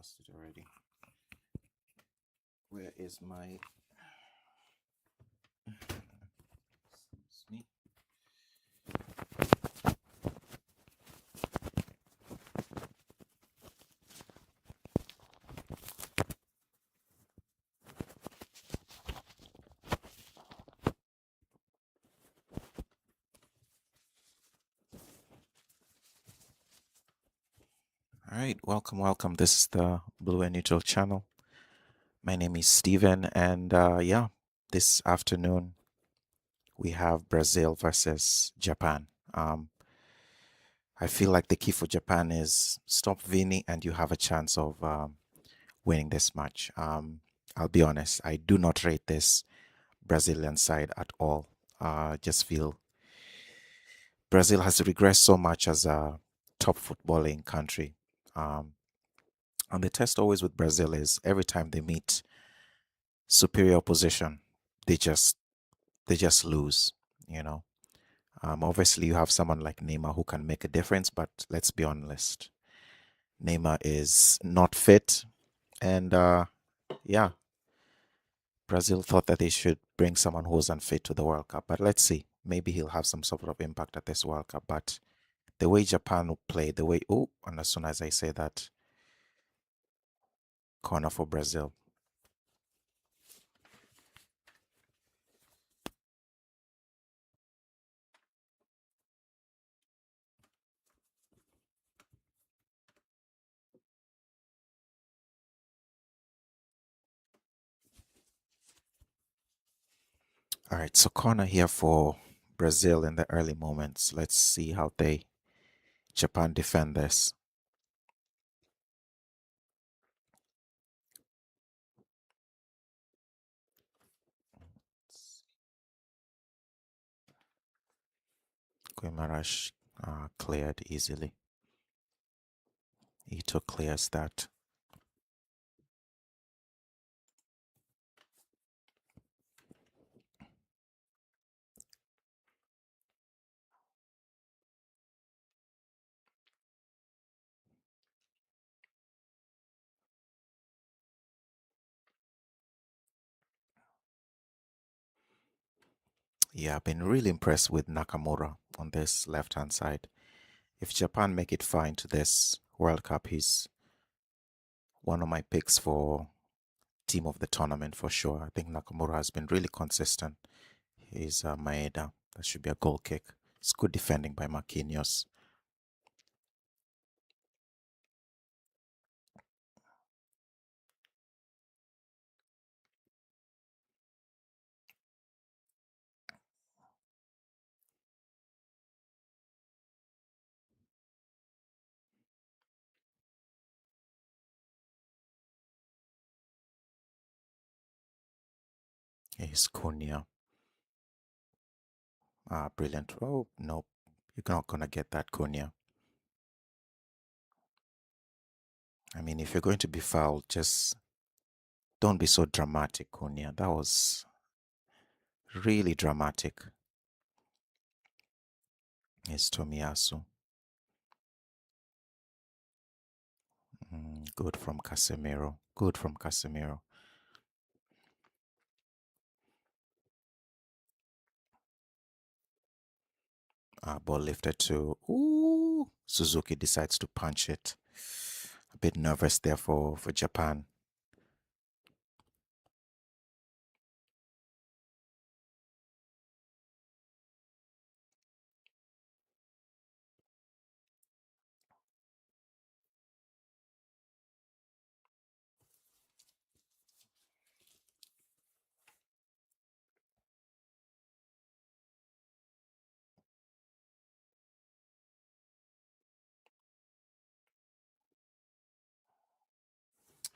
lost it already. Where is my? Excuse me. All right, welcome. This is the Blue and Neutral channel. My name is Steven, and yeah, this afternoon we have Brazil versus Japan. I feel like the key for Japan is stop Vini, and you have a chance of winning this match. I'll be honest, I do not rate this Brazilian side at all. Just feel Brazil has regressed so much as a top footballing country. Um, and the test always with Brazil is every time they meet superior opposition, they just they just lose. You know, obviously you have someone like Neymar who can make a difference, but let's be honest, Neymar is not fit, and yeah, Brazil thought that they should bring someone who was unfit to the World Cup, but let's see. Maybe he'll have some sort of impact at this World Cup. But the way Japan will play, the way and as soon as I say that, corner for Brazil. All right, so corner here for Brazil in the early moments. Let's see how they Japan defend this. Guimaraes cleared easily. Ito clears that. Yeah, I've been really impressed with Nakamura on this left-hand side. If Japan make it far into this World Cup, he's one of my picks for team of the tournament for sure. I think Nakamura has been really consistent. He's Maeda. That should be a goal kick. It's good defending by Marquinhos. He's Cunha. Brilliant. Oh, no. You're not going to get that, Cunha. I mean, if you're going to be fouled, just don't be so dramatic, Cunha. That was really dramatic. It's Tomiyasu. Good from Casemiro. Good from Casemiro. Ball lifted to. Ooh. Suzuki decides to punch it. A bit nervous there for Japan.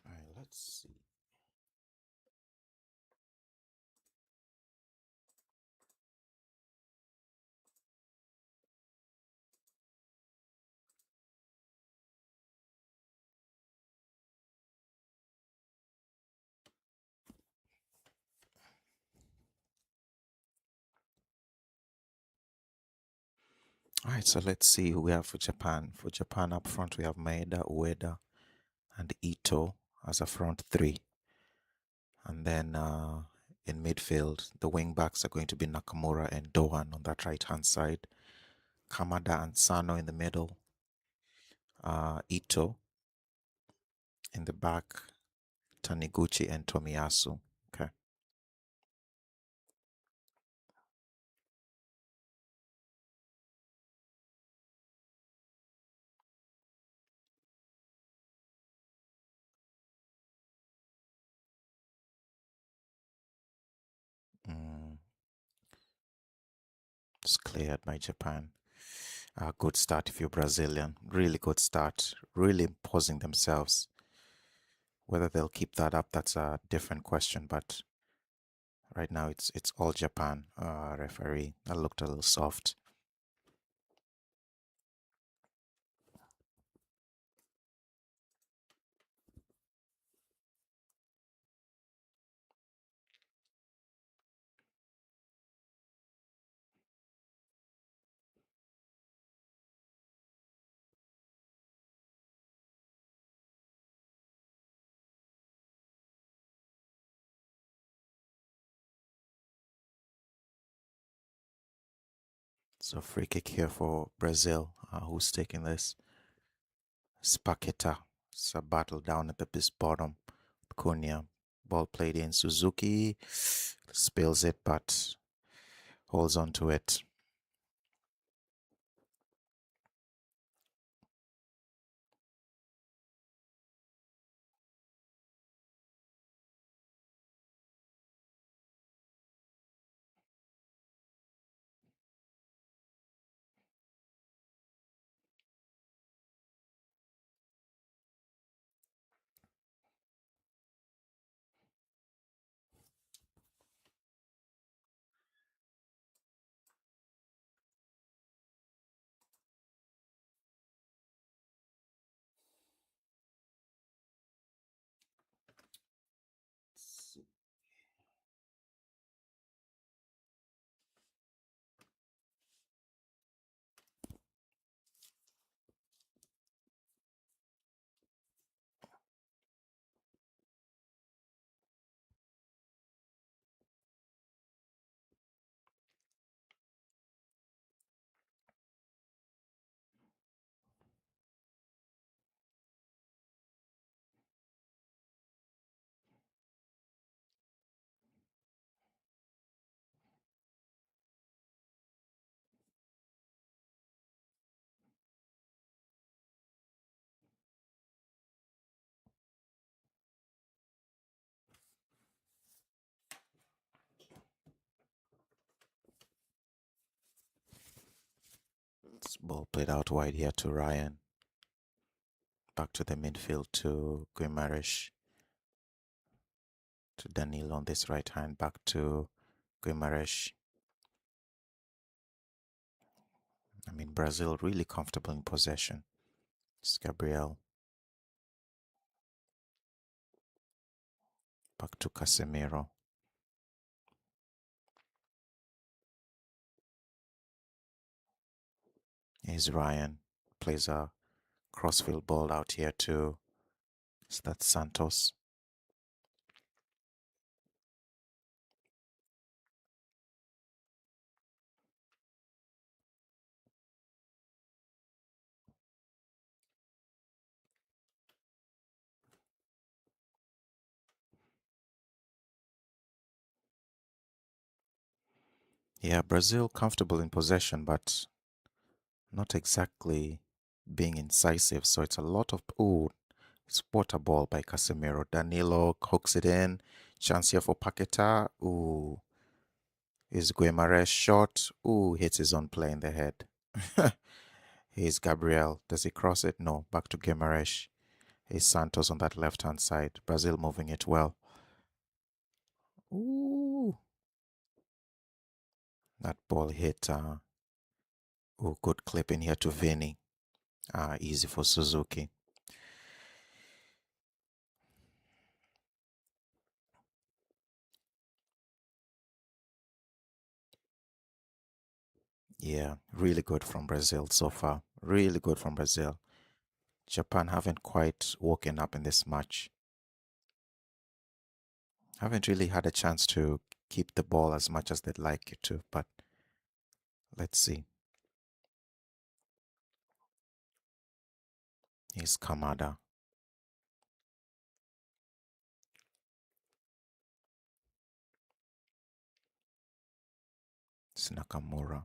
All right, let's see. All right, so let's see who we have for Japan. For Japan up front, we have Maeda, Ueda, and Ito as a front three. And then in midfield, the wing backs are going to be Nakamura and Dohan on that right hand side. Kamada and Sano in the middle. Ito in the back. Taniguchi and Tomiyasu. Okay. Mm, it's cleared by Japan. Good start if you're Brazilian. Really good start. Really imposing themselves. Whether they'll keep that up, that's a different question. But right now, it's all Japan. Referee, that looked a little soft. So free kick here for Brazil. Who's taking this? Spaqueta. It's a battle down at the bottom. Cunha. Ball played in. Suzuki spills it, but holds on to it. This ball played out wide here to Ryan. Back to the midfield to Guimaraes. To Danilo on this right hand. Back to Guimaraes. I mean, Brazil really comfortable in possession. It's Gabriel. Back to Casemiro. Here's Ryan. Plays a crossfield ball out here to is that Santos. Yeah, Brazil comfortable in possession, but not exactly being incisive. So it's a lot of it's water ball by Casemiro. Danilo hooks it in. Chance here for Paqueta. Ooh, is Guimaraes shot? Ooh, hits his own play in the head. Here's Gabriel. Does he cross it? No. Back to Guimaraes. Here's Santos on that left hand side. Brazil moving it well. Ooh, that ball hit. Good clip in here to Vinny. Easy for Suzuki. Yeah, really good from Brazil so far. Really good from Brazil. Japan haven't quite woken up in this match. Haven't really had a chance to keep the ball as much as they'd like you to, but let's see. Here's Kamada. It's Nakamura.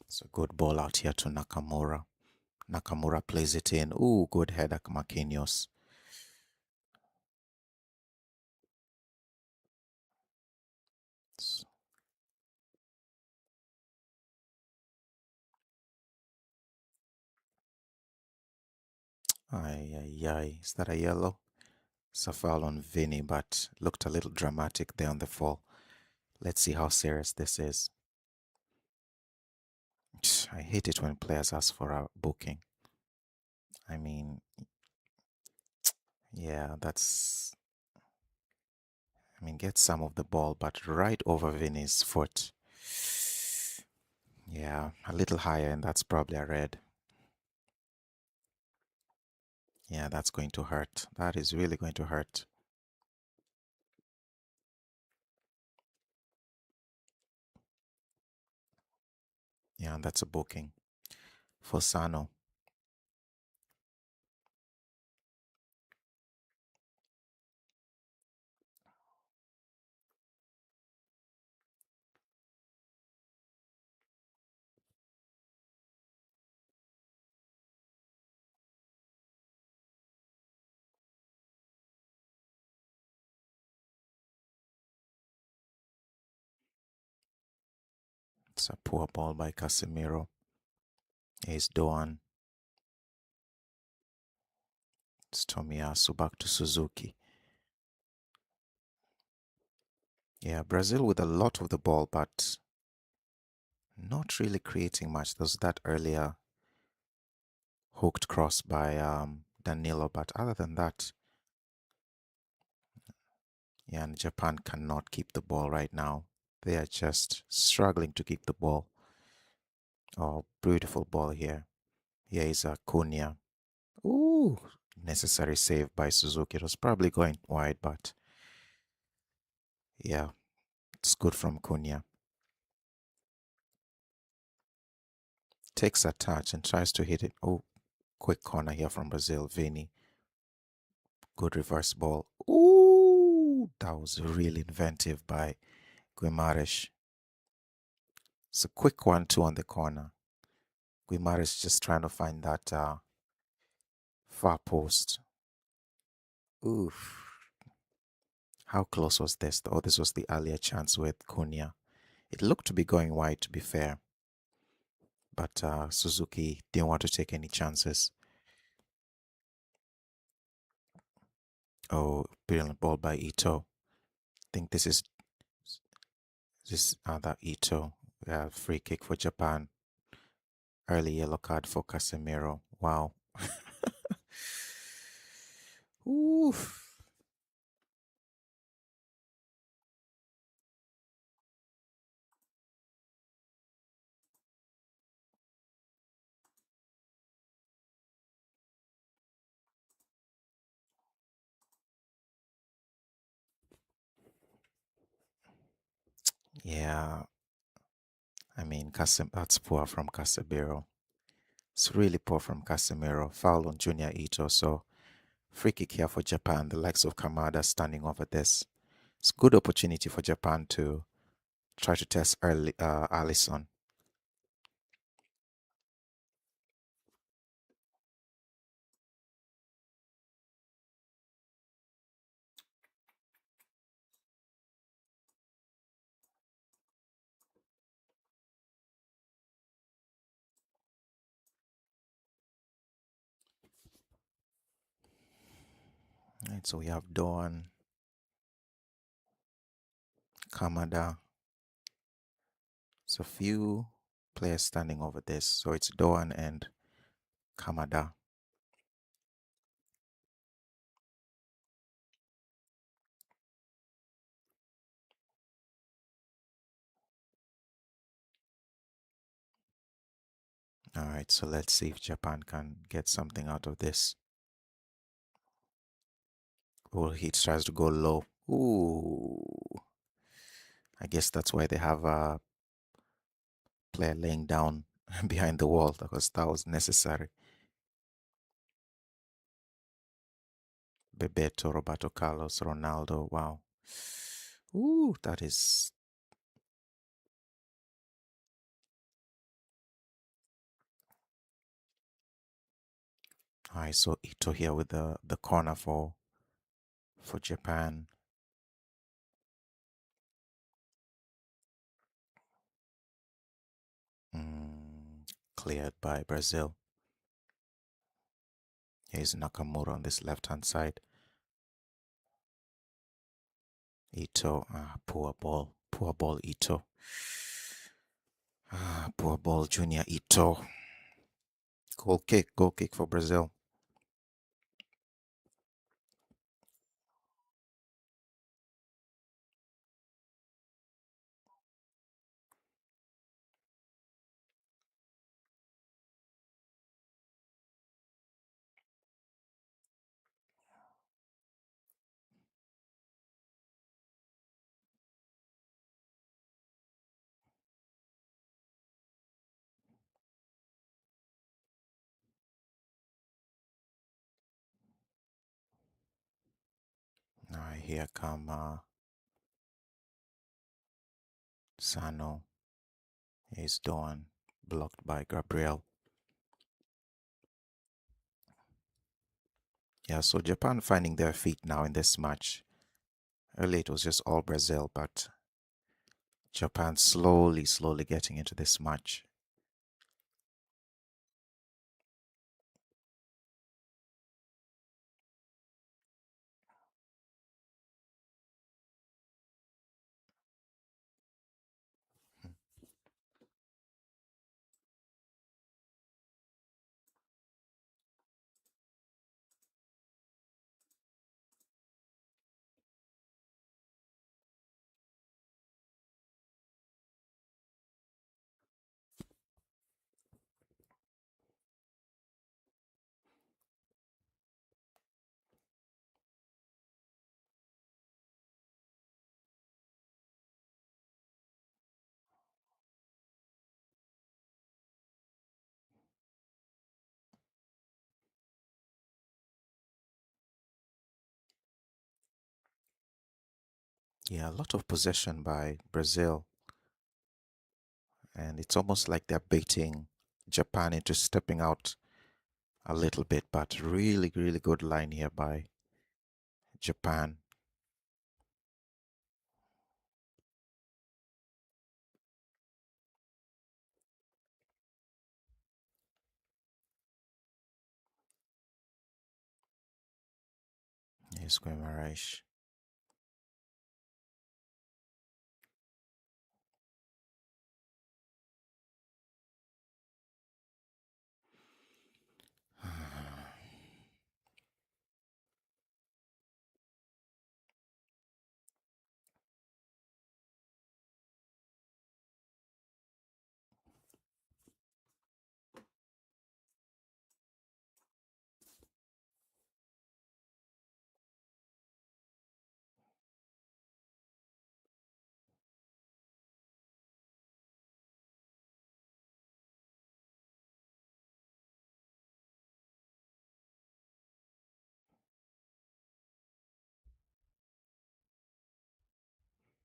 It's a good ball out here to Nakamura. Nakamura plays it in. Ooh, good header, Marquinhos. Ay, ay, ay. Is that a yellow? It's a foul on Vinny, but looked a little dramatic there on the fall. Let's see how serious this is. I hate it when players ask for a booking. I mean, yeah, get some of the ball, but right over Vinny's foot. Yeah, a little higher, and that's probably a red. Yeah, that's going to hurt. That is really going to hurt. Yeah, and that's a booking for Sano. It's a poor ball by Casemiro. Here's Doan. It's Tomiyasu back to Suzuki. Yeah, Brazil with a lot of the ball, but not really creating much. There's that earlier hooked cross by Danilo, but other than that, yeah, and Japan cannot keep the ball right now. They are just struggling to keep the ball. Oh, beautiful ball here. Here is a Cunha. Ooh, necessary save by Suzuki. It was probably going wide, but yeah, it's good from Cunha. Takes a touch and tries to hit it. Oh, quick corner here from Brazil. Vini. Good reverse ball. Ooh, that was really inventive by Guimaraes. It's a quick one, too, on the corner. Guimaraes just trying to find that far post. Oof. How close was this? Oh, this was the earlier chance with Cunha. It looked to be going wide, to be fair. But Suzuki didn't want to take any chances. Oh, brilliant ball by Ito. I think this is this other Ito. Free kick for Japan. Early yellow card for Casemiro. Wow. Oof. Yeah, that's poor from Casemiro. It's really poor from Casemiro. Foul on Junior Ito. So free kick here for Japan. The likes of Kamada standing over this. It's a good opportunity for Japan to try to test early Allison. Right, so we have Dawn. Kamada. So few players standing over this. So it's Doan and Kamada. All right, so let's see if Japan can get something out of this. Oh, he tries to go low. Ooh. I guess that's why they have a player laying down behind the wall because that was necessary. Bebeto, Roberto Carlos, Ronaldo. Wow. Ooh, that is. I saw Ito here with the corner for Japan. Cleared by Brazil. Here's Nakamura on this left hand side. Ito, poor ball, Ito. Poor ball, Junior Ito. Goal kick for Brazil. Now here come Sano. He's Doan, blocked by Gabriel. Yeah, so Japan finding their feet now in this match. Earlier it was just all Brazil, but Japan slowly getting into this match. Yeah, a lot of possession by Brazil, and it's almost like they're baiting Japan into stepping out a little bit, but really good line here by Japan. Here's Guimaraes.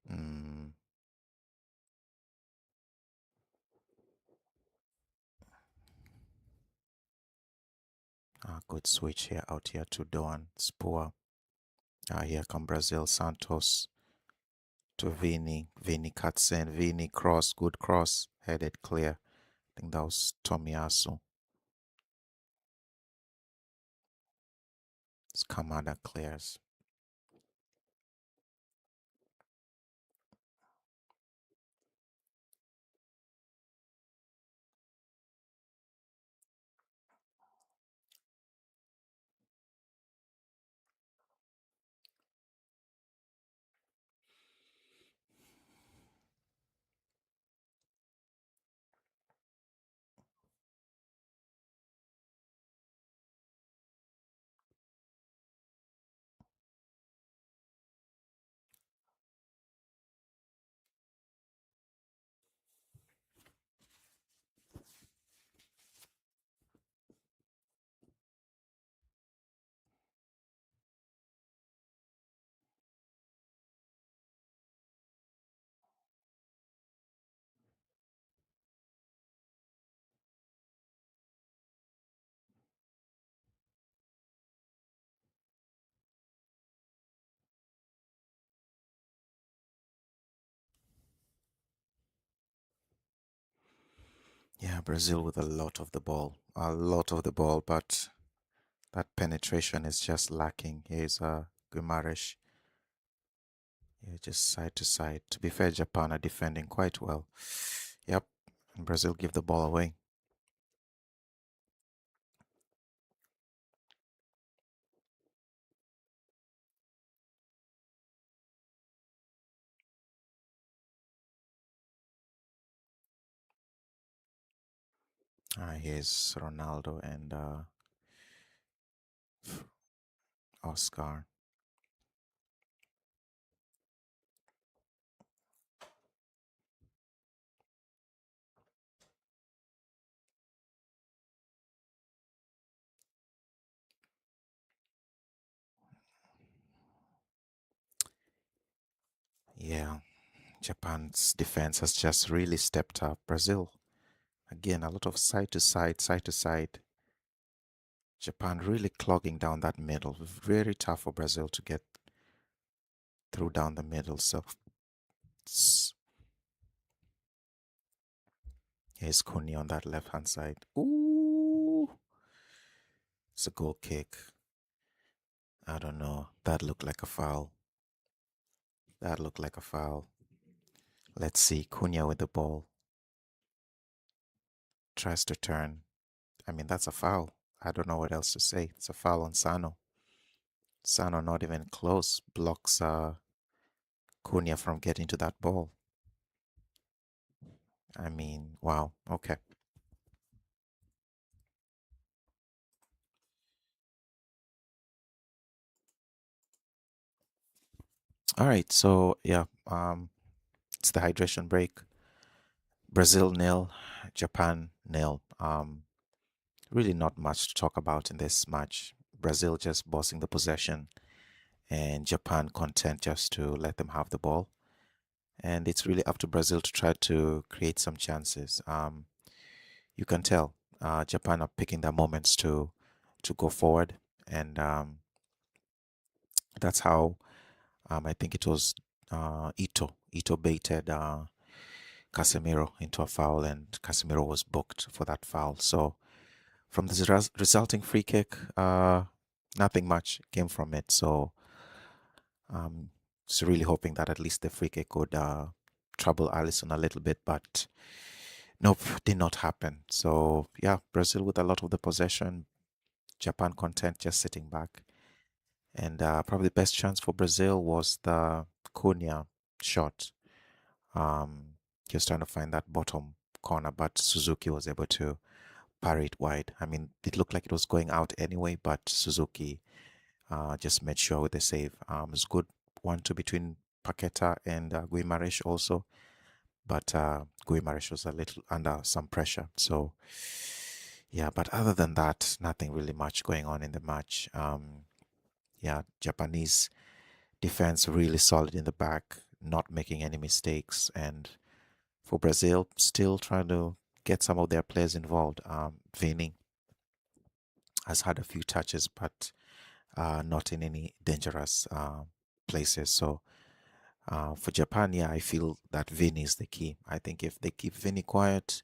Mm, good switch here out here to Doan Spoor. Here come Brazil Santos to Vini. Vini cuts in. Vini cross. Good cross. Headed clear. I think that was Tomiyasu. It's Kamada clears. Yeah, Brazil with a lot of the ball, a lot of the ball, but that penetration is just lacking. Here's Guimaraes. Yeah, just side to side. To be fair, Japan are defending quite well. Yep, and Brazil give the ball away. Here's Ronaldo and Oscar. Yeah, Japan's defense has just really stepped up. Brazil, again, a lot of side to side, side to side. Japan really clogging down that middle. Very tough for Brazil to get through down the middle. So here's Kuni on that left hand side. Ooh, it's a goal kick. I don't know. That looked like a foul. That looked like a foul. Let's see. Cunha with the ball. Tries to turn. I mean, that's a foul. I don't know what else to say. It's a foul on Sano. Sano not even close. Blocks Cunha from getting to that ball. I mean, wow. Okay. All right. So yeah, it's the hydration break. Brazil nil, Japan nil. Really not much to talk about in this match. Brazil just bossing the possession, and Japan content just to let them have the ball. And it's really up to Brazil to try to create some chances. You can tell Japan are picking their moments to go forward, and that's how I think it was Ito. Ito baited Casemiro into a foul, and Casemiro was booked for that foul. So from the resulting free kick, nothing much came from it. So um, just really hoping that at least the free kick could trouble Allison a little bit, but nope, did not happen. So yeah, Brazil with a lot of the possession, Japan content just sitting back. And probably the best chance for Brazil was the Cunha shot. He was trying to find that bottom corner, but Suzuki was able to parry it wide. I mean, it looked like it was going out anyway, but Suzuki just made sure with the save. It's good 1-2 between Paqueta and Guimaraes also, but Guimaraes was a little under some pressure. So yeah, but other than that, nothing really much going on in the match. Yeah, Japanese defense really solid in the back, not making any mistakes, and for Brazil, still trying to get some of their players involved. Vini has had a few touches, but not in any dangerous places. So for Japan, yeah, I feel that Vini is the key. I think if they keep Vini quiet,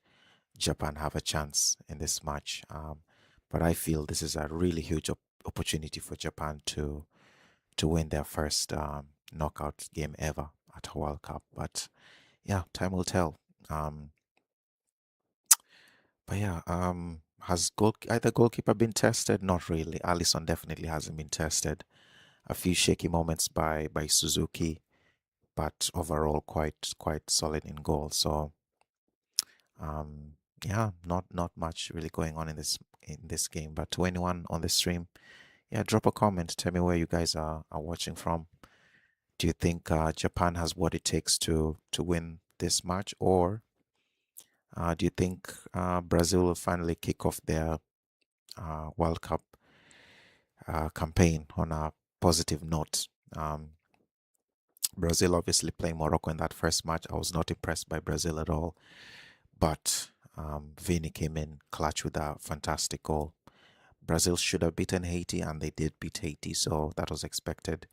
Japan have a chance in this match. But I feel this is a really huge opportunity for Japan to win their first knockout game ever at a World Cup. But yeah, time will tell. Um, but yeah, has either goalkeeper been tested? Not really. Alisson definitely hasn't been tested. A few shaky moments by Suzuki, but overall quite solid in goal. So yeah, not much really going on in this game. But to anyone on the stream, yeah, drop a comment. Tell me where you guys are watching from. Do you think Japan has what it takes to win this match, or do you think Brazil will finally kick off their World Cup campaign on a positive note? Brazil obviously playing Morocco in that first match. I was not impressed by Brazil at all, but Vini came in clutch with a fantastic goal. Brazil should have beaten Haiti, and they did beat Haiti, so that was expected.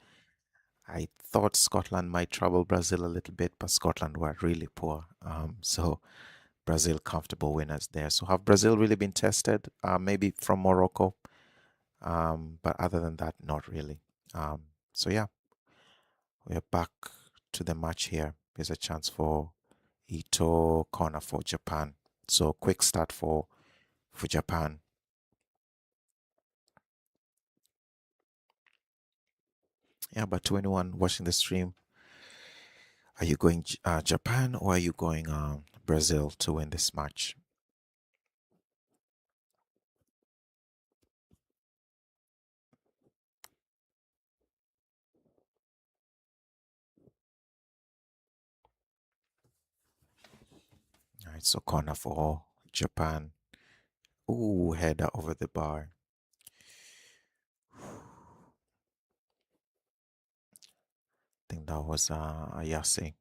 I thought Scotland might trouble Brazil a little bit, but Scotland were really poor. So Brazil comfortable winners there. So have Brazil really been tested? Maybe from Morocco, but other than that, not really. So yeah, we're back to the match here. Here's a chance for Ito, corner for Japan. So quick start for Japan. Yeah, but to anyone watching the stream, are you going Japan or are you going Brazil to win this match? All right, so corner for Japan. Ooh, header over the bar. I think that was Ayase.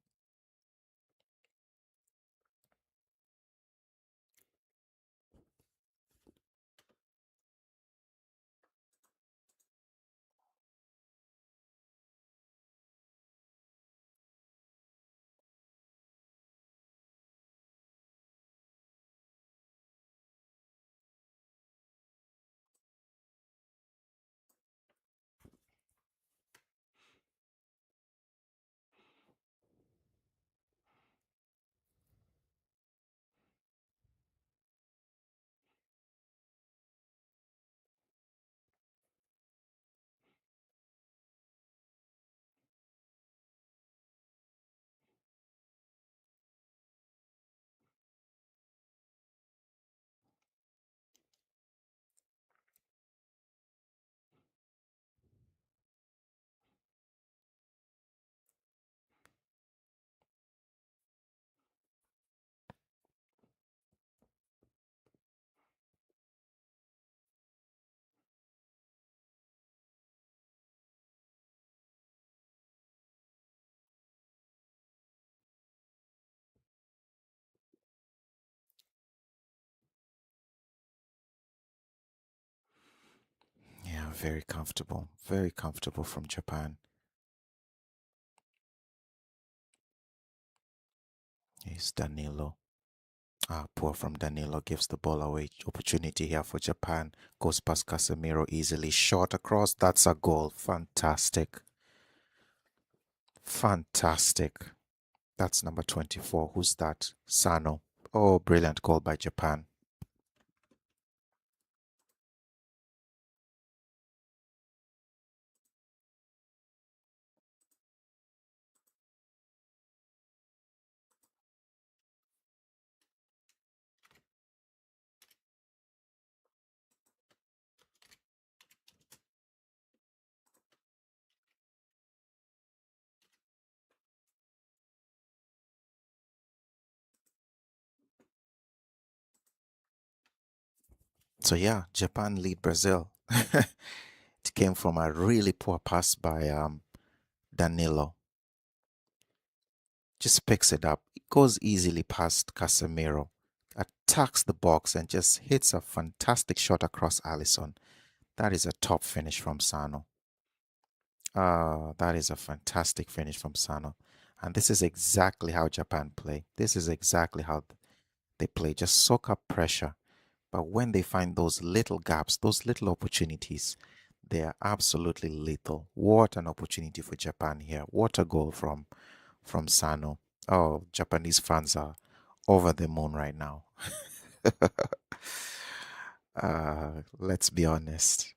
Yeah, very comfortable from Japan. He's Danilo. Poor from Danilo gives the ball away. Opportunity here for Japan. Goes past Casemiro easily. Shot across. That's a goal. Fantastic. Fantastic. That's number 24. Who's that? Sano. Oh, brilliant goal by Japan. So yeah, Japan lead Brazil. It came from a really poor pass by Danilo. Just picks it up. It goes easily past Casemiro. Attacks the box and just hits a fantastic shot across Allison. That is a top finish from Sano. That is a fantastic finish from Sano. And this is exactly how Japan play. This is exactly how they play. Just soak up pressure. But when they find those little gaps, those little opportunities, they are absolutely lethal. What an opportunity for Japan here. What a goal from Sano. Oh, Japanese fans are over the moon right now. Let's be honest.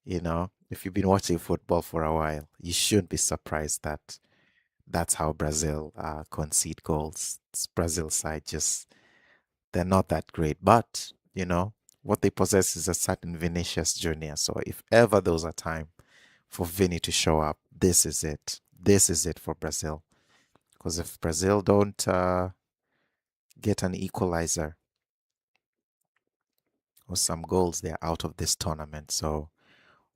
If you've been watching football for a while, you shouldn't be surprised that that's how Brazil concede goals. Brazil side just they're not that great, but what they possess is a certain Vinicius Junior. So if ever there was a time for Vini to show up, this is it. This is it for Brazil. Because if Brazil don't get an equalizer or some goals, they're out of this tournament. So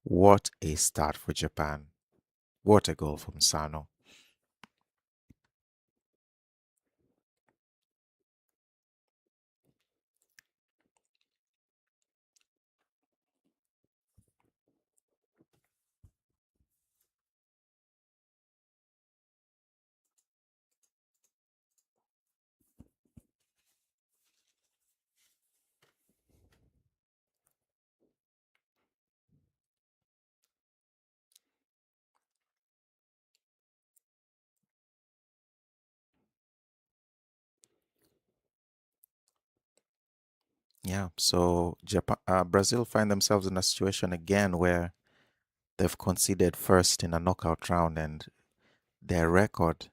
what a start for Japan. What a goal from Sano. Yeah, so Brazil find themselves in a situation again where they've conceded first in a knockout round and their record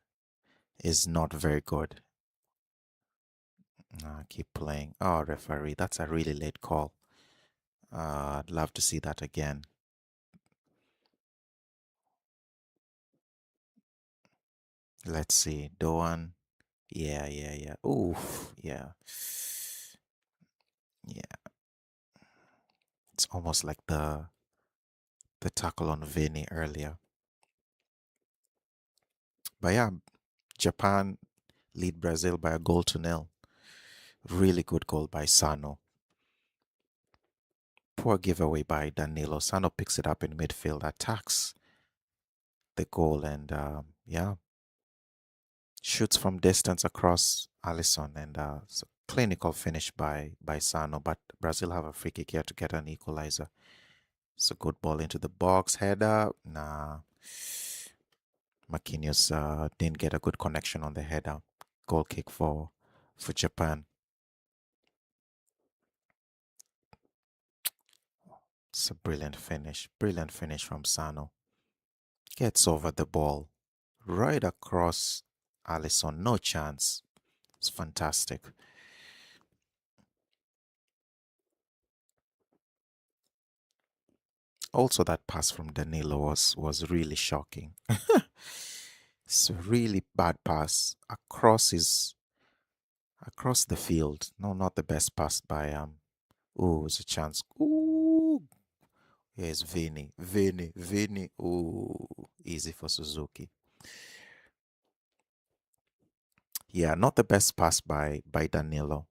is not very good. Keep playing. Oh, referee, that's a really late call. I'd love to see that again. Let's see. Doan. Yeah, yeah, yeah. Oof. Yeah. Yeah. It's almost like the tackle on Vinny earlier. But yeah, Japan lead Brazil by a goal to nil. Really good goal by Sano. Poor giveaway by Danilo. Sano picks it up in midfield, attacks the goal, and yeah, shoots from distance across Alisson, and clinical finish by Sano. But Brazil have a free kick here to get an equalizer. It's a good ball into the box, header. Nah, Marquinhos didn't get a good connection on the header. Goal kick for Japan. It's a brilliant finish from Sano. Gets over the ball, right across Alisson. No chance. It's fantastic. Also, that pass from Danilo was really shocking. It's a really bad pass across the field. No, not the best pass by Oh, it's a chance. Ooh, here's Vini. Ooh, easy for Suzuki. Yeah, not the best pass by Danilo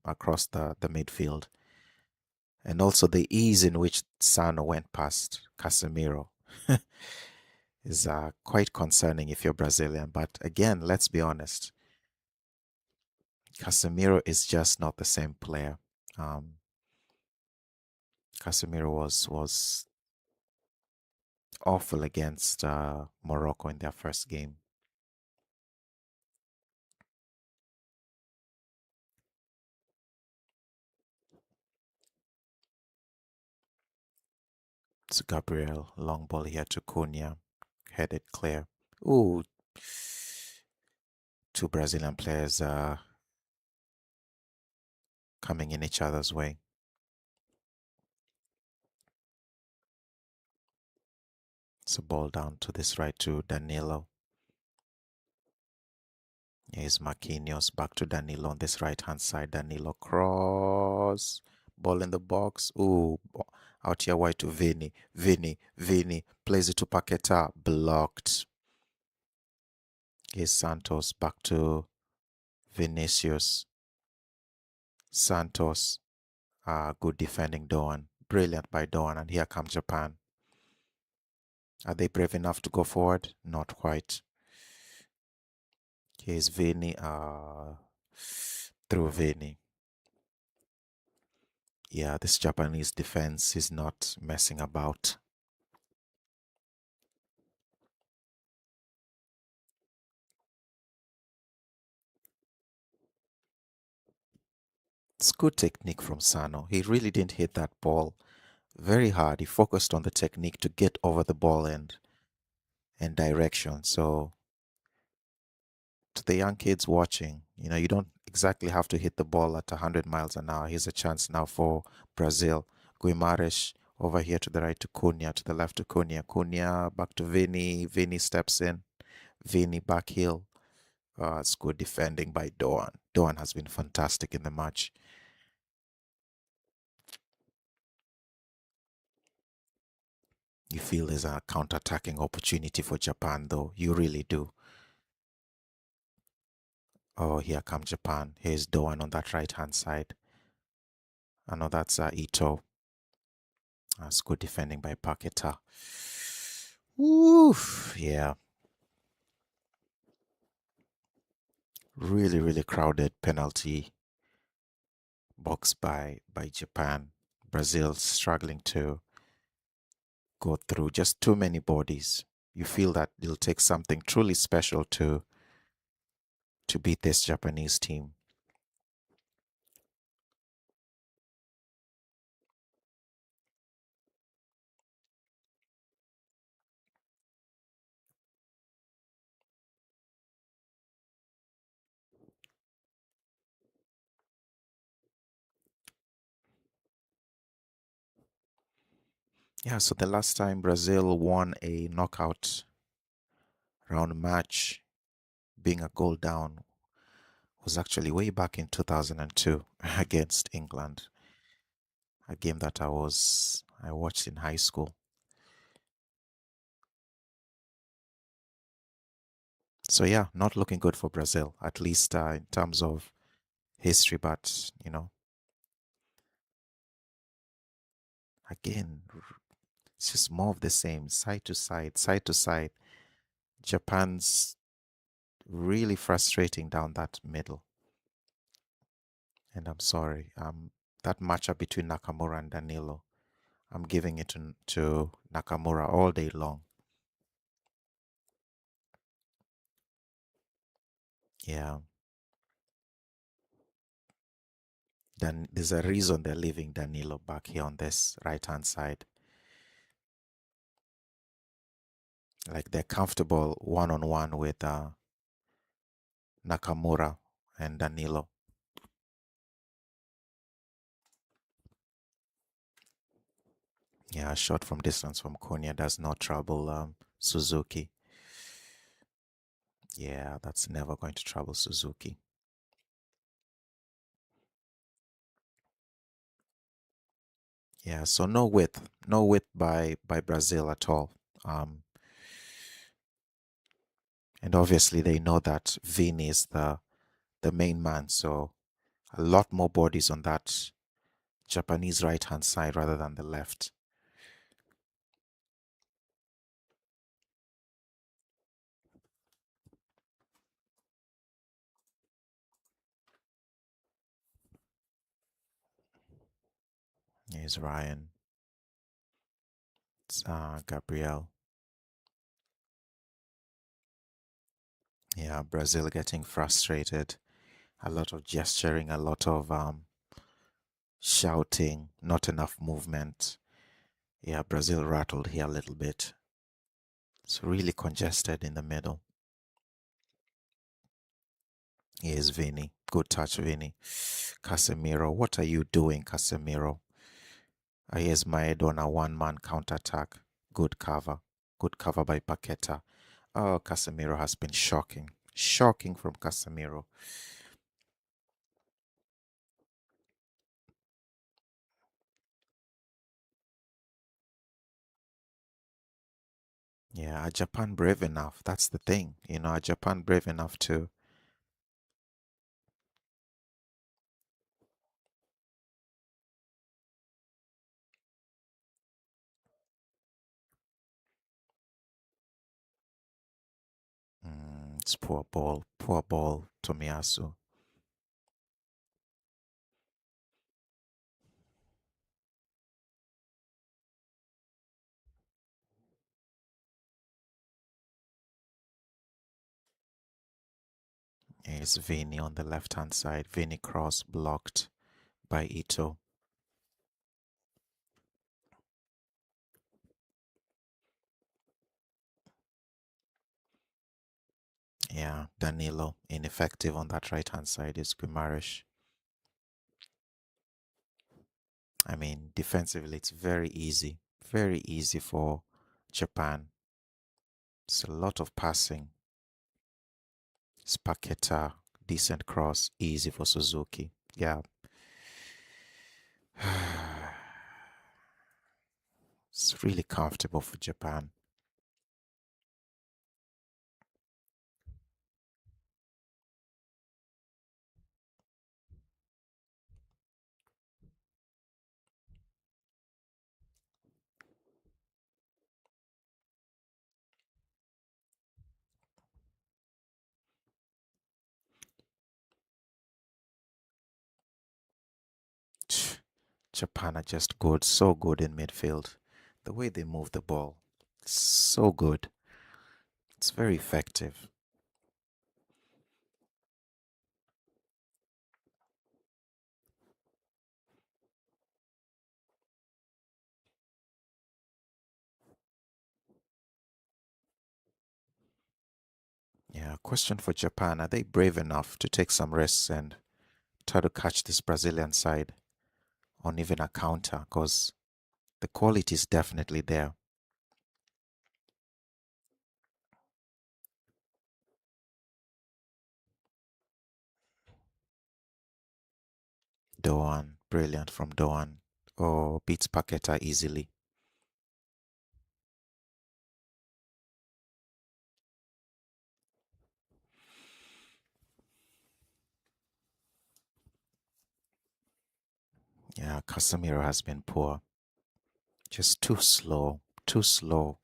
across the midfield. And also the ease in which Sano went past Casemiro is quite concerning if you're Brazilian. But again, let's be honest, Casemiro is just not the same player. Um, Casemiro was awful against Morocco in their first game. It's Gabriel, long ball here to Cunha, headed clear. Ooh, two Brazilian players coming in each other's way. It's a ball down to this right to Danilo. Here's Marquinhos back to Danilo on this right hand side. Danilo cross. Ball in the box. Ooh, out here wide to Vini. Vini plays it to Paqueta. Blocked. Here's Santos back to Vinicius. Santos. Good defending Doan. Brilliant by Doan. And here comes Japan. Are they brave enough to go forward? Not quite. Here's Vini. Through Vini. Yeah, this Japanese defense is not messing about. It's good technique from Sano. He really didn't hit that ball very hard. He focused on the technique to get over the ball and direction. So to the young kids watching, you don't exactly have to hit the ball at 100 miles an hour. Here's a chance now for Brazil. Guimarães over here to the right to Cunha, to the left to Cunha. Cunha back to Vini. Vini steps in. Vini back heel. It's good defending by Doan. Doan has been fantastic in the match. You feel there's a counter-attacking opportunity for Japan, though. You really do. Oh, here comes Japan. Here's Doan on that right-hand side. I know that's Ito. That's good defending by Paketa. Oof, yeah. Really, really crowded penalty box by Japan. Brazil struggling to go through. Just too many bodies. You feel that it'll take something truly special to beat this Japanese team. Yeah, so the last time Brazil won a knockout round match, being a goal down, was actually way back in 2002 against England, a game that I watched in high school. So yeah, not looking good for Brazil, at least in terms of history. But again, it's just more of the same, side to side, side to side. Japan's really frustrating down that middle. And I'm sorry, that matchup between Nakamura and Danilo, I'm giving it to Nakamura all day long. Yeah, then there's a reason they're leaving Danilo back here on this right hand side. Like they're comfortable one on one with Nakamura and Danilo. Yeah, a shot from distance from Konya does not trouble Suzuki. Yeah, that's never going to trouble Suzuki. Yeah, so no width by Brazil at all. Um, and obviously they know that Vini is the main man, so a lot more bodies on that Japanese right hand side rather than the left. Here's Ryan. It's, Gabriel. Yeah, Brazil getting frustrated. A lot of gesturing, a lot of shouting, not enough movement. Yeah, Brazil rattled here a little bit. It's really congested in the middle. Here's Vini. Good touch, Vini. Casemiro, what are you doing, Casemiro? Here's Maedo on a one-man counter-attack. Good cover. Good cover by Paqueta. Oh, Casemiro has been shocking. Shocking from Casemiro. Yeah, are Japan brave enough? That's the thing. Are Japan brave enough to. It's poor ball, Tomiyasu. It's Vini on the left hand side. Vini cross blocked by Ito. Yeah, Danilo ineffective on that right hand side is Guimaraes. I mean, defensively, it's very easy for Japan. It's a lot of passing. Spaqueta, decent cross, easy for Suzuki. Yeah. It's really comfortable for Japan. Japan are just good, so good in midfield. The way they move the ball, so good. It's very effective. Yeah, question for Japan. Are they brave enough to take some risks and try to catch this Brazilian side on even a counter? Because The quality is definitely there. Doan, brilliant from Doan. Oh, beats Paqueta easily. Yeah, Casemiro has been poor. Just too slow, too slow.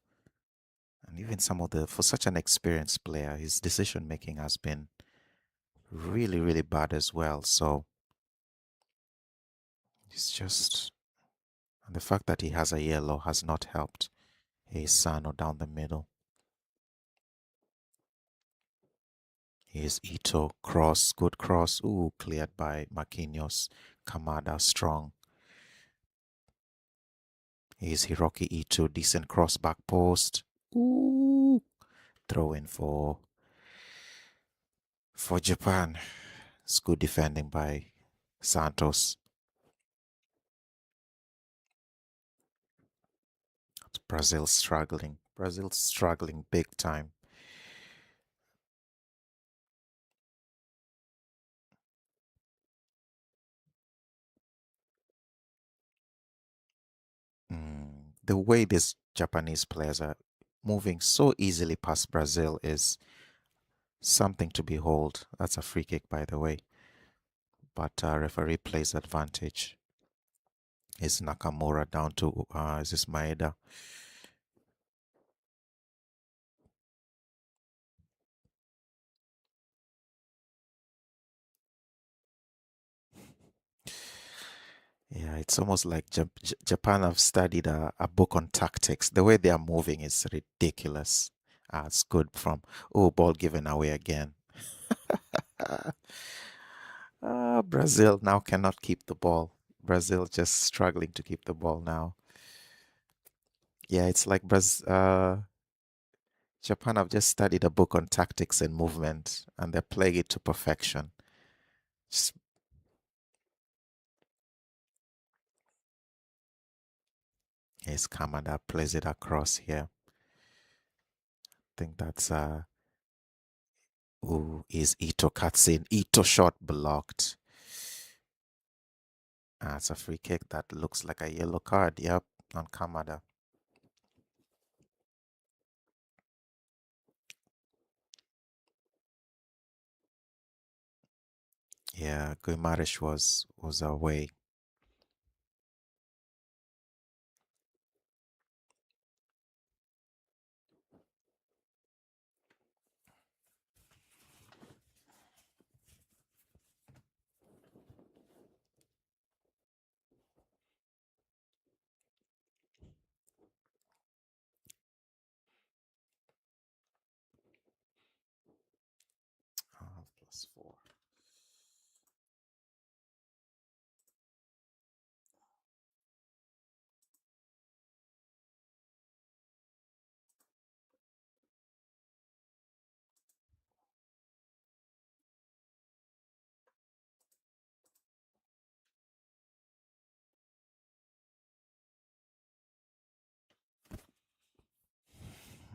And even some of the, for such an experienced player, his decision making has been really, really bad as well. So it's just, and the fact that he has a yellow has not helped. He's Sano down the middle. Here's Ito, cross, good cross. Ooh, cleared by Marquinhos. Kamada, strong. Here's Hiroki Ito, decent cross back post. Ooh, throw in for Japan. It's good defending by Santos. Brazil struggling. Brazil struggling big time. The way these Japanese players are moving so easily past Brazil is something to behold. That's a free kick, by the way. But referee plays advantage. Is Nakamura down to is this Maeda? Yeah, it's almost like Japan have studied a book on tactics. The way they are moving is ridiculous. It's good from, oh, ball given away again. Brazil now cannot keep the ball. Brazil just struggling to keep the ball now. Yeah, it's like Japan have just studied a book on tactics and movement, and they're playing it to perfection. Just, yes, Kamada plays it across here. I think that's ooh, is Ito cuts in. Ito shot blocked. It's a free kick that looks like a yellow card. Yep, on Kamada. Yeah, Guimaraes was away. +4.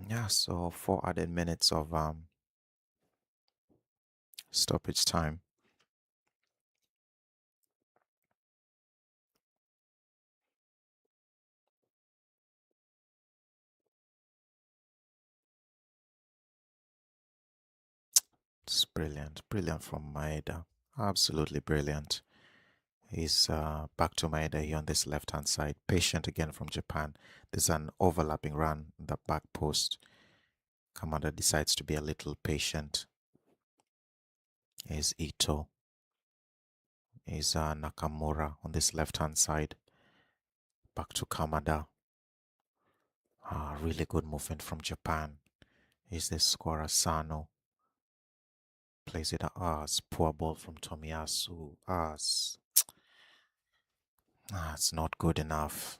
Yeah, so 4 added minutes of stoppage time. It's brilliant, brilliant from Maeda. Absolutely brilliant. He's back to Maeda here on this left hand side. Patient again from Japan. There's an overlapping run in the back post. Kamada decides to be a little patient. Is Ito. Is Nakamura on this left hand side. Back to Kamada. Really good movement from Japan. Is this scorer Sano? Plays it. It's poor ball from Tomiyasu. It's not good enough.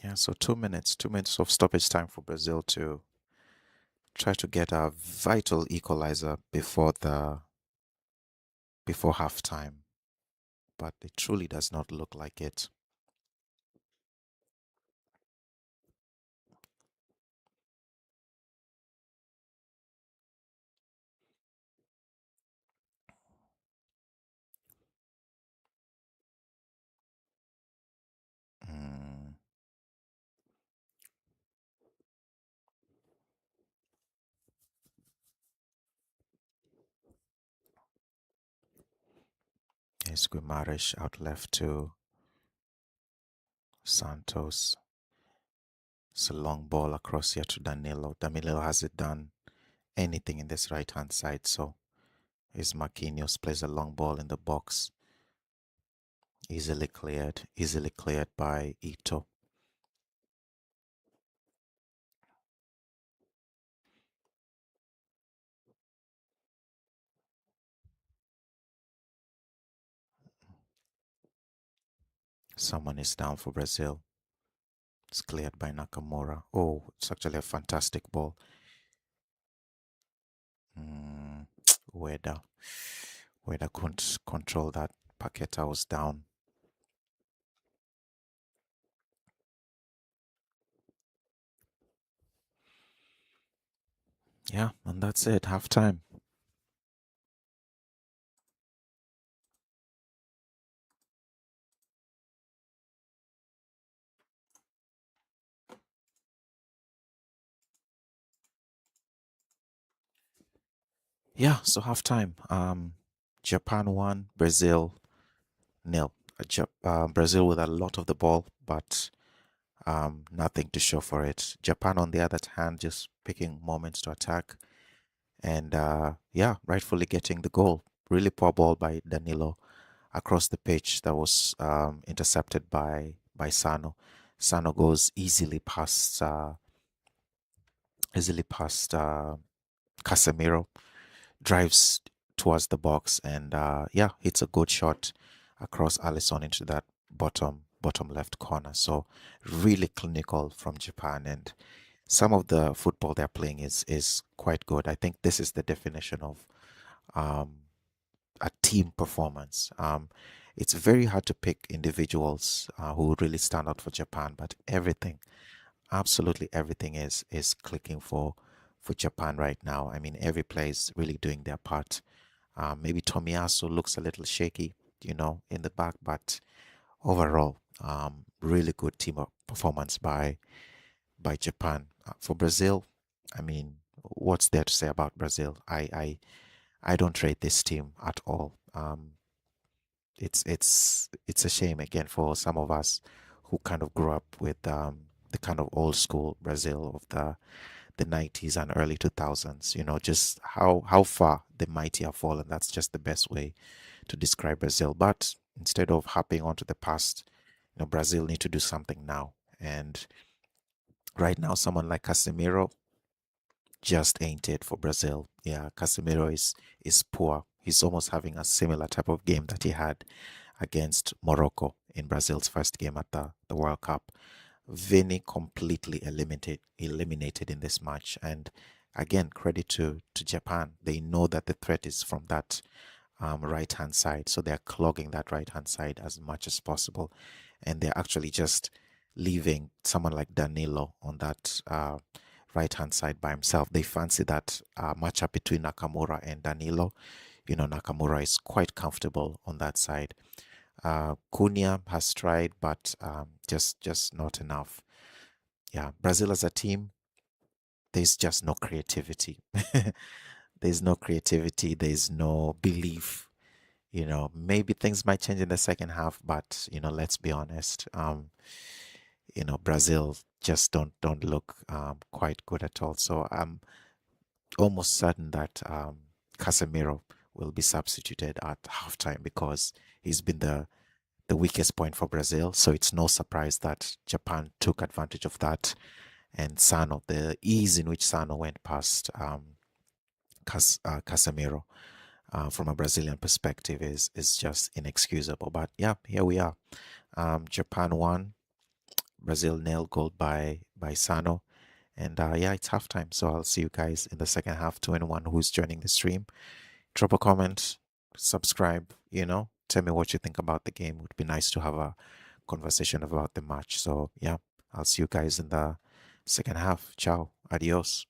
Yeah, so 2 minutes of stoppage time for Brazil to try to get a vital equalizer before halftime, but it truly does not look like it. Mm, yes, Guimaraes out left to Santos. It's a long ball across here to Danilo. Danilo hasn't done anything in this right hand side, so his Marquinhos plays a long ball in the box. Easily cleared by Ito. Someone is down for Brazil. It's cleared by Nakamura. Oh, it's actually a fantastic ball. Mm, Weda. Weda couldn't control that. Paqueta was down. Yeah, and that's it. Half time. Yeah, so half time. Japan won, Brazil nil. Brazil with a lot of the ball, but nothing to show for it. Japan, on the other hand, just picking moments to attack and yeah, rightfully getting the goal. Really poor ball by Danilo across the pitch that was intercepted by Sano. Sano goes easily past Casemiro, drives towards the box, and yeah, hits a good shot across Alisson into that bottom left corner. So really clinical from Japan, and some of the football they're playing is quite good. I think this is the definition of um, a team performance. It's very hard to pick individuals who really stand out for Japan, but everything, absolutely everything, is clicking for Japan right now. I mean, every player is really doing their part. Maybe Tomiyasu looks a little shaky, in the back, but overall, really good team performance by Japan. For Brazil, I mean, what's there to say about Brazil? I don't rate this team at all. It's a shame again for some of us who kind of grew up with the kind of old school Brazil of the 90s and early 2000s. Just how far the mighty have fallen. That's just the best way to describe Brazil. But instead of harping onto the past, Brazil need to do something now. And right now, someone like Casemiro just ain't it for Brazil. Yeah, Casemiro is poor. He's almost having a similar type of game that he had against Morocco in Brazil's first game at the World Cup. Vini completely eliminated in this match. And again, credit to Japan. They know that the threat is from that right hand side. So they're clogging that right hand side as much as possible. And they're actually just leaving someone like Danilo on that right hand side by himself. They fancy that matchup between Nakamura and Danilo. Nakamura is quite comfortable on that side. Cunha has tried, but just not enough. Yeah, Brazil as a team, there's just no creativity. There's no creativity. There's no belief. Maybe things might change in the second half, but let's be honest. Brazil just don't look quite good at all. So I'm almost certain that Casemiro will be substituted at halftime because he's been the weakest point for Brazil. So it's no surprise that Japan took advantage of that. And Sano, the ease in which Sano went past Casemiro from a Brazilian perspective is just inexcusable. But yeah, here we are. Japan won. Brazil nil, goal by Sano. And yeah, it's halftime. So I'll see you guys in the second half. To anyone who's joining the stream, drop a comment, subscribe, tell me what you think about the game. It would be nice to have a conversation about the match. So yeah, I'll see you guys in the second half. Ciao. Adios.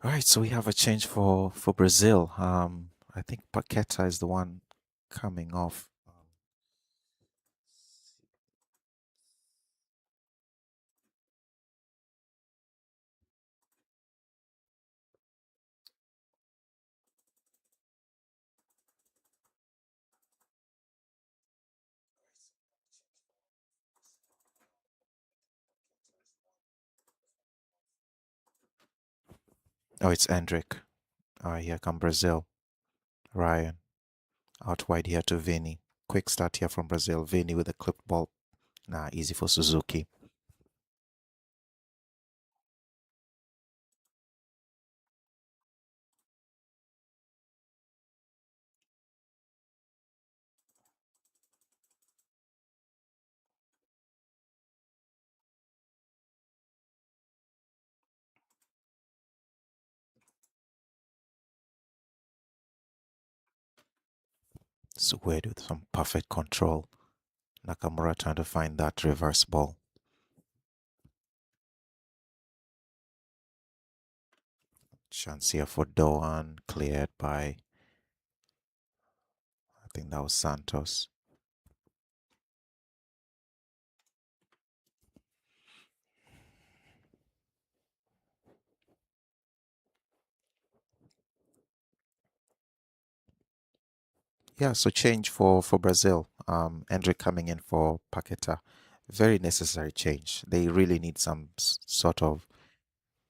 All right, so we have a change for Brazil. I think Paqueta is the one coming off. Oh, it's Endrick. Here come Brazil. Ryan out wide here to Vini. Quick start here from Brazil. Vini with a clipped ball. Nah, easy for Suzuki. Suede with some perfect control. Nakamura trying to find that reverse ball. Chance here for Doan, cleared by, I think that was Santos. Yeah, so change for Brazil. Hendrick coming in for Paqueta. Very necessary change. They really need some sort of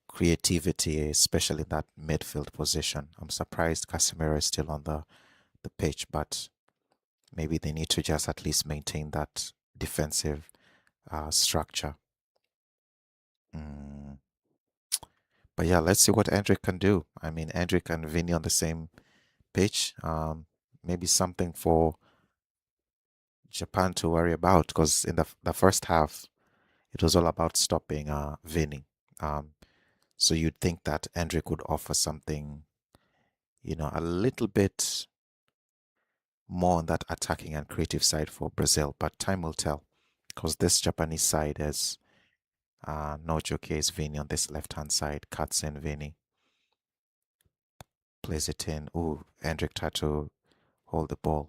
creativity, especially in that midfield position. I'm surprised Casemiro is still on the pitch, but maybe they need to just at least maintain that defensive structure. Mm. But yeah, let's see what Hendrick can do. I mean, Hendrick and Vinny on the same pitch. Maybe something for Japan to worry about because in the first half, it was all about stopping Vinny. Um, so you'd think that Hendrick would offer something, a little bit more on that attacking and creative side for Brazil, but time will tell because this Japanese side is no joke. Is Vini on this left hand side, cuts in Vini, plays it in. Ooh, Hendrick tried to hold the ball.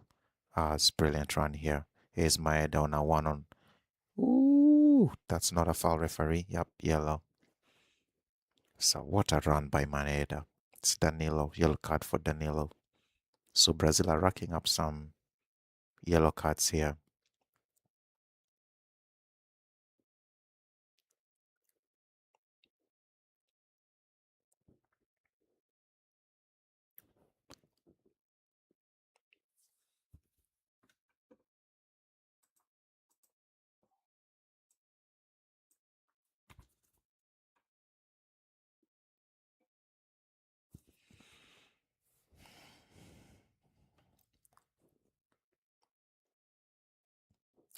It's brilliant run here. Here's Maeda on a one on. Ooh, that's not a foul, referee. Yep, yellow. So what a run by Maeda. It's Danilo, yellow card for Danilo. So Brazil are racking up some yellow cards here.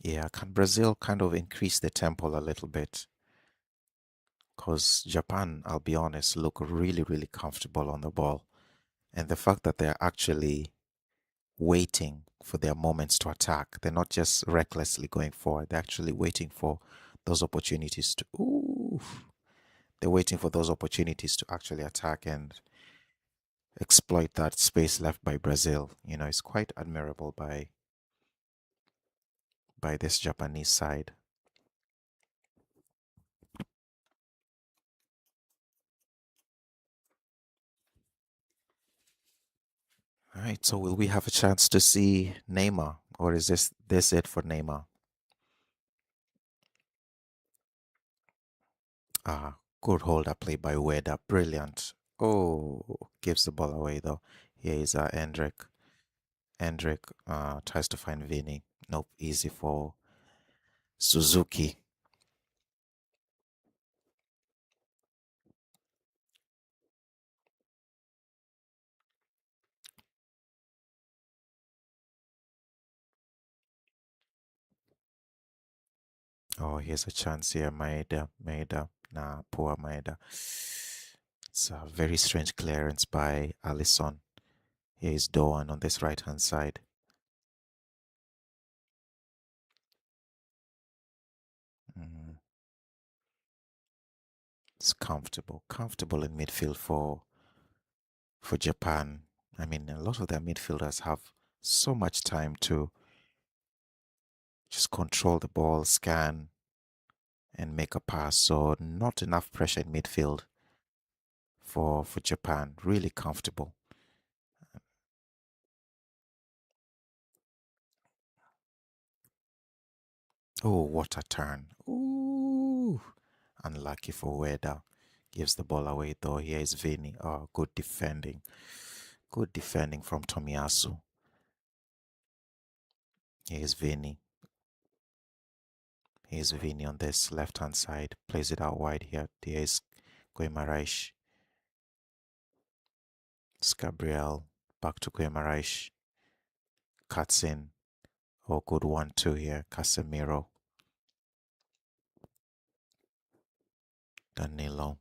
Yeah, can Brazil kind of increase the tempo a little bit? Because Japan, I'll be honest, look really, really comfortable on the ball. And the fact that they're actually waiting for their moments to attack, they're not just recklessly going forward, they're actually waiting for those opportunities to, ooh, they're waiting for those opportunities to actually attack and exploit that space left by Brazil. It's quite admirable by this Japanese side. All right, so will we have a chance to see Neymar, or is this it for Neymar? Good hold up play by Weda, brilliant. Oh, gives the ball away though. Here is Endrick. Endrick tries to find Vinny. Nope, easy for Suzuki. Oh, here's a chance here. Maeda. Nah, poor Maeda. It's a very strange clearance by Allison. Here is Doan on this right hand side. Mm, it's comfortable in midfield for for Japan. I mean, a lot of their midfielders have so much time to just control the ball, scan, and make a pass. So not enough pressure in midfield for Japan. Really comfortable. Oh, what a turn. Ooh. Unlucky for Weda. Gives the ball away though. Here is Vini. Oh, good defending. Good defending from Tomiyasu. Here's Vini. Here's Vini on this left hand side. Plays it out wide here. There is Guimaraes. It's Gabriel. Back to Guimaraes. Cuts in. Oh, good 1-2 here. Casemiro. Danilo.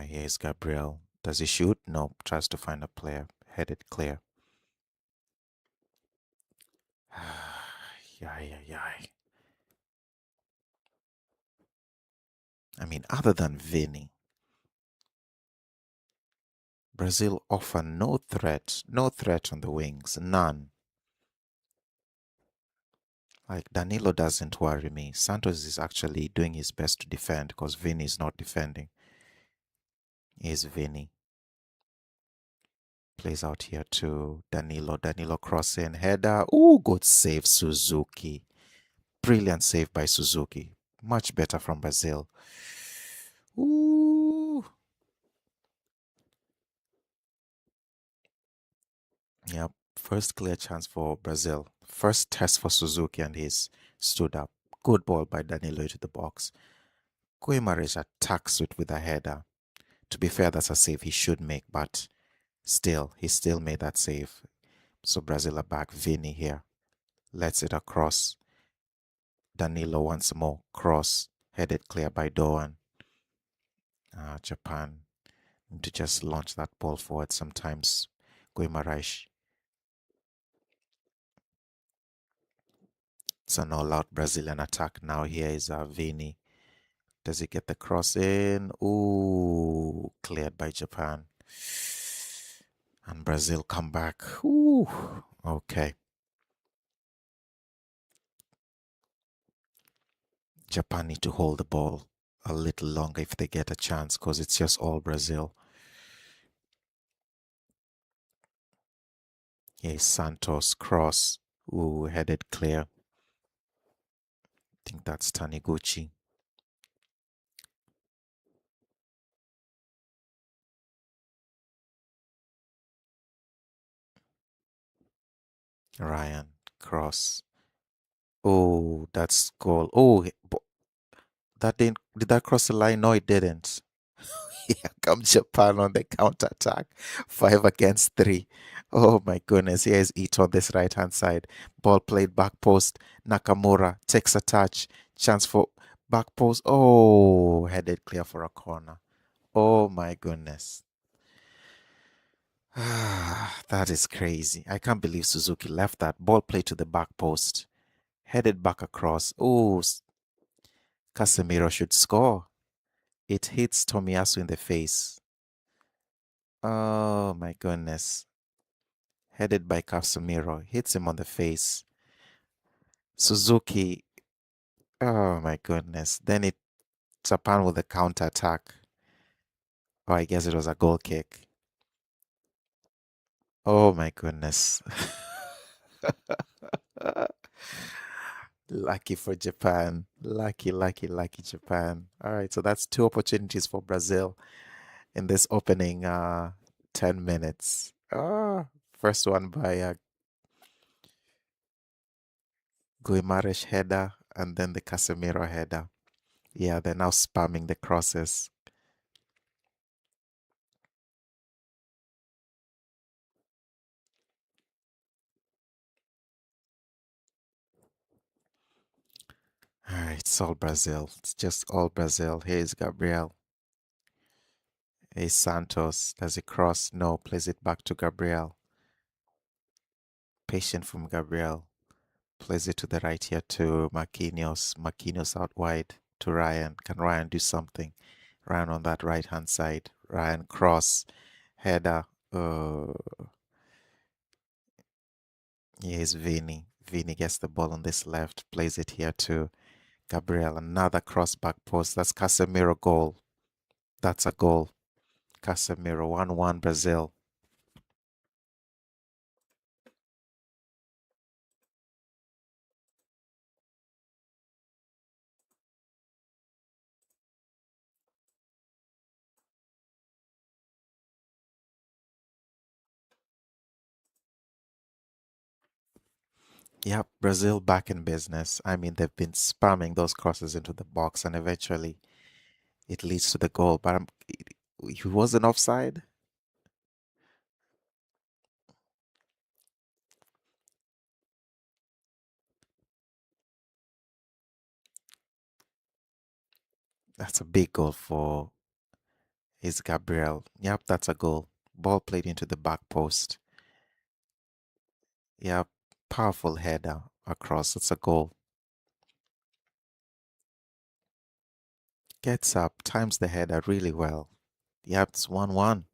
Here's Gabriel. Does he shoot? No. Tries to find a player. Headed clear. Yeah, yeah, yeah. I mean, other than Vini, Brazil offer no threat on the wings, none. Like Danilo doesn't worry me. Santos is actually doing his best to defend because Vini is not defending. Here's Vini. Plays out here to Danilo. Danilo crossing, header. Ooh, good save, Suzuki. Brilliant save by Suzuki. Much better from Brazil. Ooh. Yep. First clear chance for Brazil. First test for Suzuki and he's stood up. Good ball by Danilo into the box. Guimaraes attacks it with a header. To be fair, that's a save he should make, but still, he still made that save. So Brazil are back. Vini here. Lets it across. Danilo once more. Cross. Headed clear by Doan. Japan need to just launch that ball forward sometimes. Guimaraes. It's an all-out Brazilian attack now. Here is Vini. Does he get the cross in? Ooh, cleared by Japan. And Brazil come back. Ooh, okay. Japan need to hold the ball a little longer if they get a chance because it's just all Brazil. Here's Santos cross. Ooh, headed clear. I think that's Taniguchi. Ryan cross. Oh, that's goal. Oh, that did that cross the line? No, it didn't. Here comes Japan on the counter attack. 5 against 3. Oh my goodness. Here is Ito on this right hand side. Ball played back post. Nakamura takes a touch. Chance for back post. Oh, headed clear for a corner. Oh my goodness. That is crazy. I can't believe Suzuki left that. Ball played to the back post. Headed back across. Oh, Casemiro should score. It hits Tomiyasu in the face. Oh my goodness. Headed by Casemiro. Hits him on the face. Suzuki. Oh my goodness. Then it Japan with a counter attack. Oh, I guess it was a goal kick. Oh my goodness. Lucky for Japan. Lucky, lucky, lucky Japan. All right, so that's 2 opportunities for Brazil in this opening 10 minutes. First one by Guimaraes header and then the Casemiro header. Yeah, they're now spamming the crosses. All right, it's all Brazil. It's just all Brazil. Here's Gabriel. Here's Santos. Does he cross? No, plays it back to Gabriel. Patient from Gabriel. Plays it to the right here to Marquinhos. Marquinhos out wide to Ryan. Can Ryan do something? Ryan on that right hand side. Ryan cross header. Uh, Here's Vinny. Vinny gets the ball on this left, plays it here to Gabriel. Another cross back post. That's Casemiro goal. That's a goal. Casemiro 1-1 Brazil. Yep, Brazil back in business. I mean, they've been spamming those crosses into the box, and eventually it leads to the goal. But he wasn't offside. That's a big goal for his Gabriel. Yep, that's a goal. Ball played into the back post. Yep, powerful header across. It's a goal. Gets up, times the header really well. Yep, it's 1-1.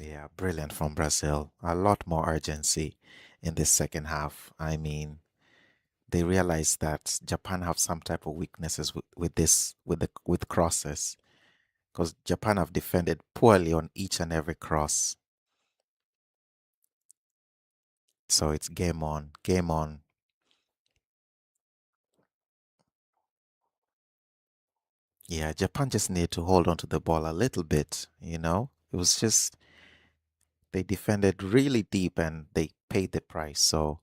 Yeah, brilliant from Brazil. A lot more urgency in the second half. I mean, they realized that Japan have some type of weaknesses with this with crosses because Japan have defended poorly on each and every cross. So it's game on, game on. Yeah, Japan just need to hold on to the ball a little bit, you know? It was just they defended really deep and they paid the price. So,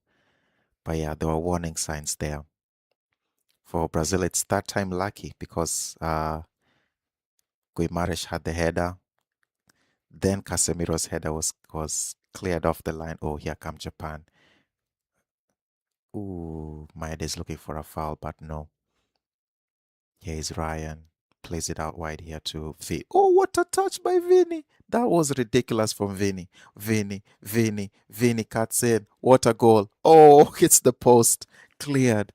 but yeah, there were warning signs there. For Brazil, it's that time lucky because Guimarães had the header. Then Casemiro's header was cleared off the line. Oh, here come Japan. Ooh, Maeda is looking for a foul, but no. Here is Ryan. Plays it out wide here to V. Oh, what a touch by Vinny. That was ridiculous from Vinny. Vinny cuts in. What a goal. Oh, hits the post. Cleared.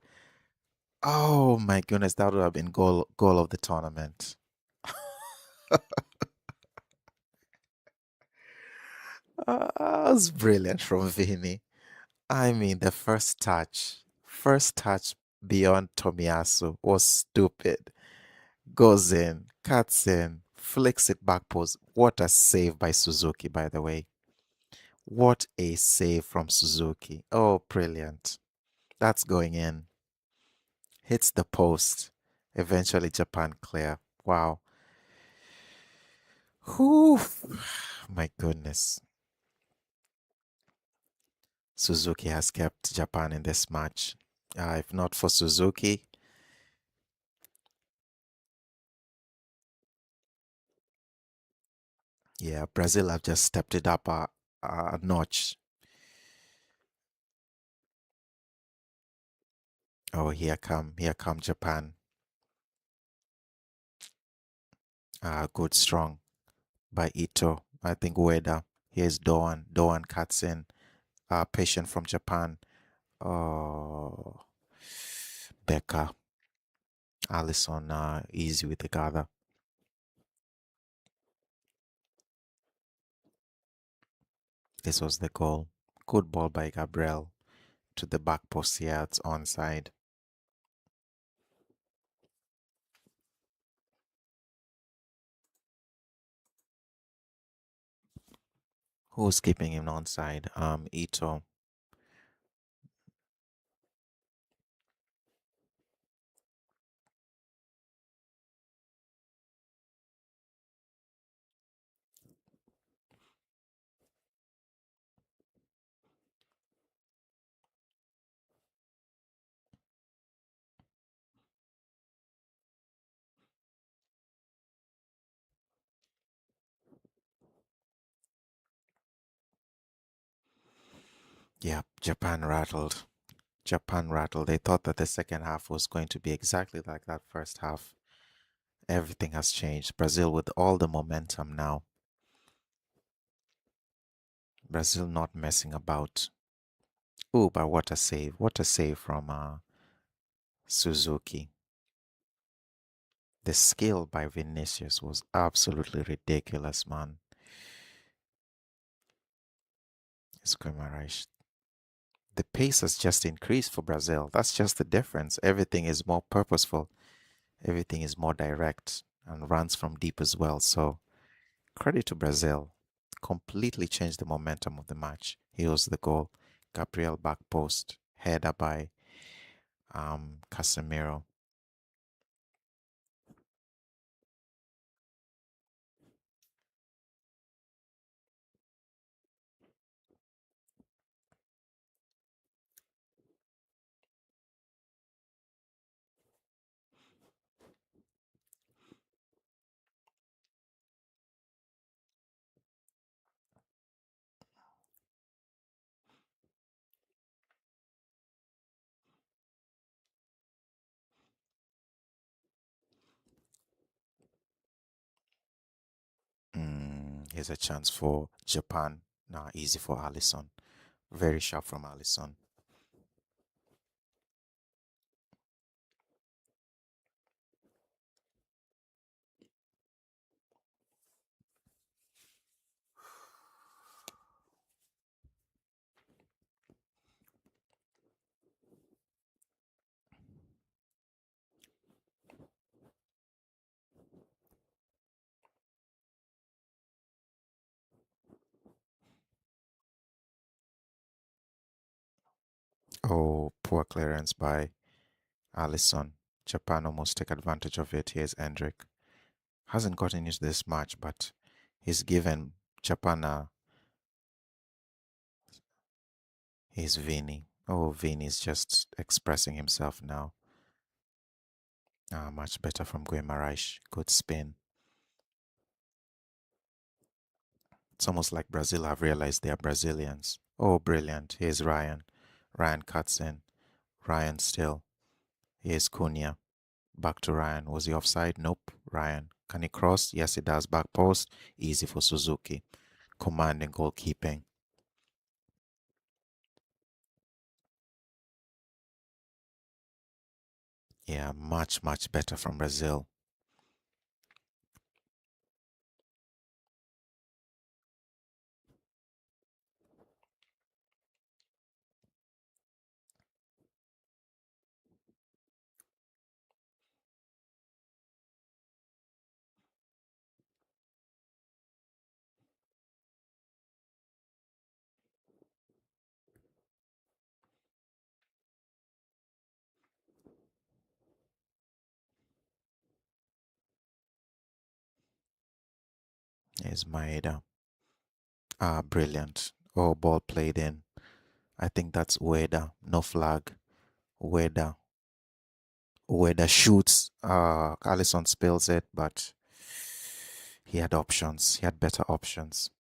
Oh my goodness, that would have been goal of the tournament. That was brilliant from Vinny. I mean, the first touch beyond Tomiyasu was stupid. Goes in, cuts in, flicks it back post. What a save by Suzuki, by the way. What a save from Suzuki. Oh, brilliant. That's going in. Hits the post. Eventually, Japan clear. Wow. Whew. My goodness. Suzuki has kept Japan in this match. If not for Suzuki, yeah, Brazil have just stepped it up a notch. Oh, here come Japan. Good strong by Ito. I think Ueda. Here's Doan. Doan cuts in. Patient from Japan. Oh, Becca. Allison easy with the gather. This was the goal. Good ball by Gabriel to the back post here. It's onside. Who's keeping him onside? Ito. Yeah, Japan rattled. Japan rattled. They thought that the second half was going to be exactly like that first half. Everything has changed. Brazil with all the momentum now. Brazil not messing about. Oh, but what a save. What a save from Suzuki. The skill by Vinicius was absolutely ridiculous, man. It's Guimarães. The pace has just increased for Brazil. That's just the difference. Everything is more purposeful. Everything is more direct and runs from deep as well. So credit to Brazil. Completely changed the momentum of the match. Here was the goal. Gabriel back post. Header by Casemiro. Here's a chance for Japan. Nah, easy for Allison. Very sharp from Allison. Oh, poor clearance by Allison. Japan almost take advantage of it. Here's Hendrik. Hasn't gotten into this match, but he's given Japan a. Here's Vini. Oh, Vini's just expressing himself now. Much better from Guimarães. Good spin. It's almost like Brazil have realized they are Brazilians. Oh, brilliant. Here's Ryan. Ryan cuts in. Ryan still. Here's Cunha. Back to Ryan. Was he offside? Nope. Ryan. Can he cross? Yes, he does. Back post. Easy for Suzuki. Commanding goalkeeping. Yeah, much, much better from Brazil. Here's Maeda. Brilliant. Oh, ball played in. I think that's Ueda. No flag. Ueda. Ueda shoots. Allison spills it, but he had options. He had better options.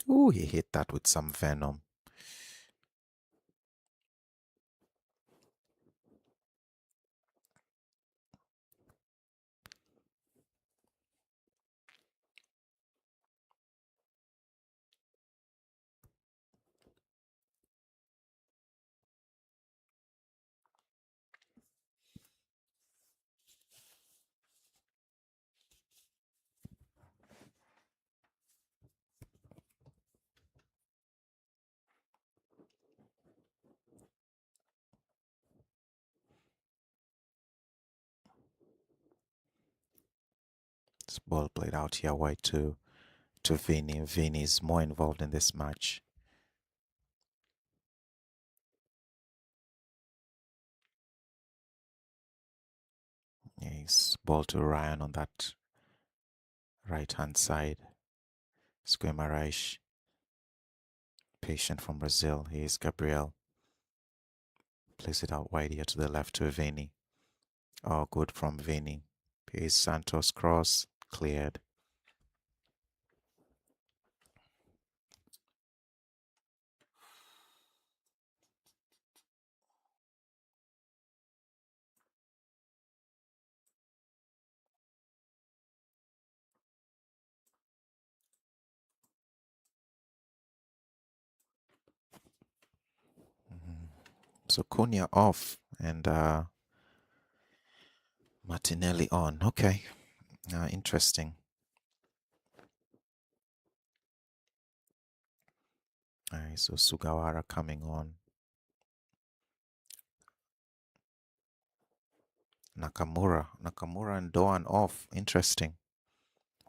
Ooh, he hit that with some venom. This ball played out here wide to Vini. Vini is more involved in this match. Yes, ball to Ryan on that right hand side. Guimarães, patient from Brazil. Here's Gabriel. Plays it out wide here to the left to Vini. Oh, good from Vini. Here's Santos cross. Cleared. So Cunha off and Martinelli on. Okay, interesting. All right, so Sugawara coming on. Nakamura and Doan off. Interesting.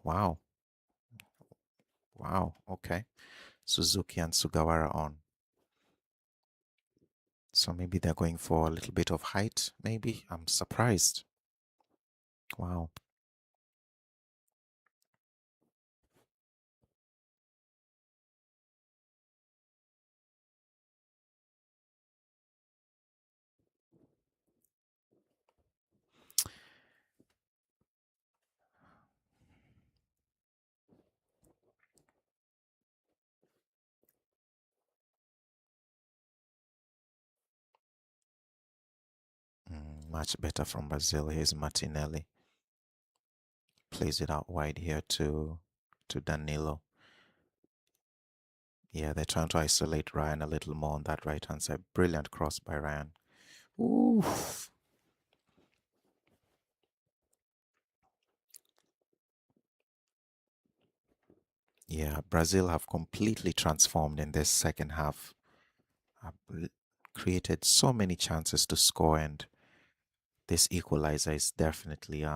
Wow. Wow. Okay. Suzuki and Sugawara on. So maybe they're going for a little bit of height, maybe. I'm surprised. Wow. Much better from Brazil. Here's Martinelli. Plays it out wide here to Danilo. Yeah, they're trying to isolate Ryan a little more on that right hand side. Brilliant cross by Ryan. Ooh. Yeah, Brazil have completely transformed in this second half. Have created so many chances to score, and this equalizer is definitely